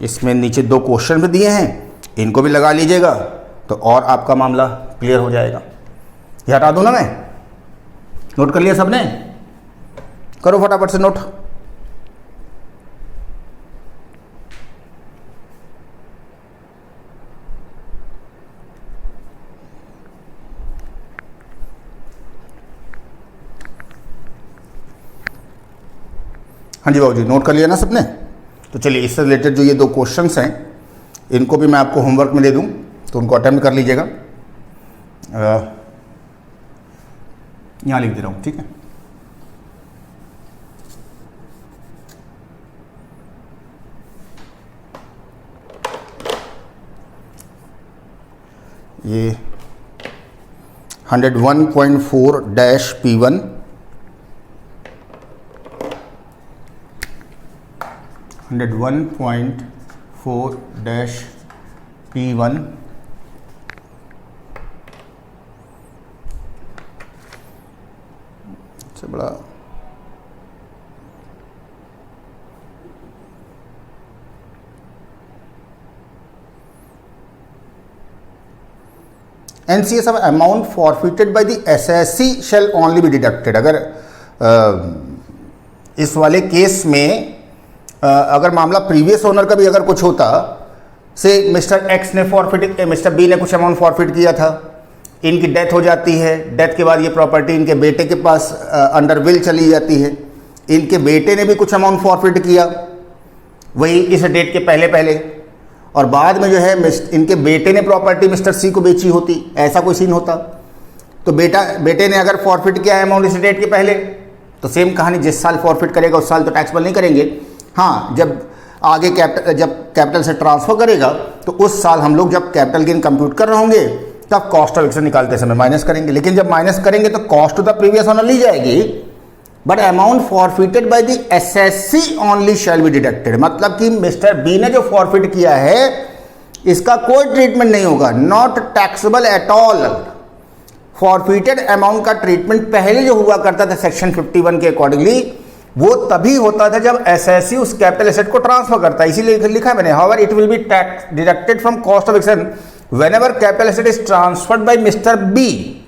इसमें नीचे 2 क्वेश्चन भी दिए हैं, इनको भी लगा लीजिएगा तो और आपका मामला क्लियर हो जाएगा। ये हटा दूं ना मैं? नोट कर लिया सबने? करो फटाफट से नोट। हाँ जी बाबूजी, नोट कर लिया ना सबने? तो चलिए, इससे रिलेटेड जो ये 2 क्वेश्चंस हैं, इनको भी मैं आपको होमवर्क में दे दूं, तो उनको अटेम्प्ट कर लीजिएगा। यहाँ लिख दे रहा हूँ, ठीक है? ये 101.4-P1, 101.4-P1 से बड़ा NCS of amount forfeited by the SSC shall only be deducted। अगर इस वाले केस में अगर मामला प्रीवियस ओनर का भी अगर कुछ होता, से मिस्टर एक्स ने फॉरफिट, मिस्टर बी ने कुछ अमाउंट फॉरफिट किया था, इनकी डेथ हो जाती है, डेथ के बाद ये प्रॉपर्टी इनके बेटे के पास अंडर विल चली जाती है, इनके बेटे ने भी कुछ अमाउंट फॉरफिट किया वही इस डेट के पहले पहले, और बाद में जो है इनके बेटे ने प्रॉपर्टी मिस्टर सी को बेची होती, ऐसा कोई सीन होता, तो बेटे ने अगर फॉरफिट किया है अमाउंट इस डेट के पहले, तो सेम कहानी, जिस साल फॉरफिट करेगा उस साल तो टैक्सेबल नहीं करेंगे। हाँ, जब आगे कैपिटल से ट्रांसफर करेगा तो उस साल हम लोग जब कैपिटल गेन कंप्यूट कर रहे होंगे तब कॉस्ट ऑफ एक्शन निकालते समय माइनस करेंगे, लेकिन जब माइनस करेंगे तो cost to the previous owner ली जाएगी, but amount forfeited by the SSC only shall be deducted. मतलब कि मिस्टर बी ने जो फॉरफिट किया है इसका कोई ट्रीटमेंट नहीं होगा, not taxable at all. Forfeited amount का ट्रीटमेंट पहले जो हुआ करता था सेक्शन 51 के अकॉर्डिंगली, वो तभी होता था जब एसएससी उस कैपिटल एसेट को ट्रांसफर करता है। इसीलिए लिखा है मैंने, however it will be tax deducted from cost of action whenever capital asset is transferred by mister B.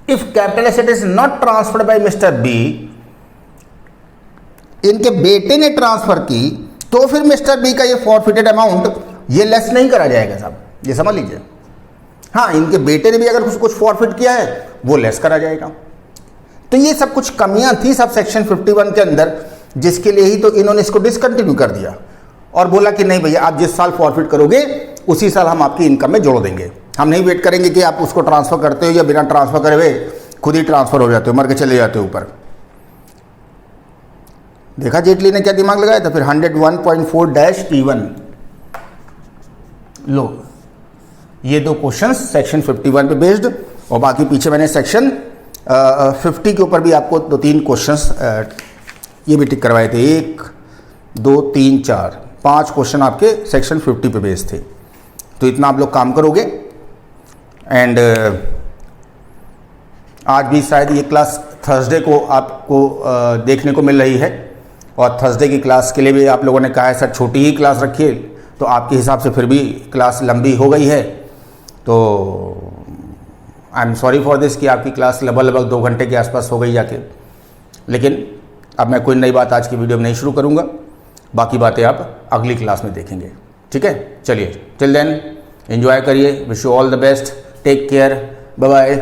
If capital asset is not transferred by mister B, इनके बेटे ने ट्रांसफर की, तो फिर मिस्टर बी का ये फॉरफिटेड अमाउंट ये लेस नहीं करा जाएगा साहब, ये समझ लीजिए। हाँ, इनके बेटे ने भी अगर कुछ फॉरफिट किया है वो लेस करा जाएगा। तो ये सब कुछ कमियां थी सब सेक्शन 51 के अंदर, जिसके लिए ही तो इन्होंने इसको डिसकंटिन्यू कर दिया और बोला कि नहीं भैया, आप जिस साल फॉरफिट करोगे उसी साल हम आपकी इनकम में जोड़ देंगे, हम नहीं वेट करेंगे कि आप उसको ट्रांसफर करते हो या बिना ट्रांसफर करे हुए खुद ही ट्रांसफर हो जाते हो, मर के चले जाते हो ऊपर। देखा जेटली ने क्या दिमाग लगाया था फिर। 101.4-P1 लो, ये 2 क्वेश्चन सेक्शन 51 पे बेस्ड, और बाकी पीछे मैंने सेक्शन 50 के ऊपर भी आपको 2-3 क्वेश्चंस ये भी टिक करवाए थे। 1 2 3 4 5 क्वेश्चन आपके सेक्शन 50 पे बेस्ड थे। तो इतना आप लोग काम करोगे, एंड आज भी शायद ये क्लास थर्सडे को आपको देखने को मिल रही है, और थर्सडे की क्लास के लिए भी आप लोगों ने कहा है सर छोटी ही क्लास रखिए, तो आपके हिसाब से फिर भी क्लास लंबी हो गई है। तो I am sorry for this कि आपकी क्लास लगभग 2 घंटे के आसपास हो गई जाके, लेकिन अब मैं कोई नई बात आज की वीडियो में नहीं शुरू करूँगा, बाकी बातें आप अगली क्लास में देखेंगे। ठीक है, चलिए, टिल देन एंजॉय करिए, wish you all the best, take care, bye bye.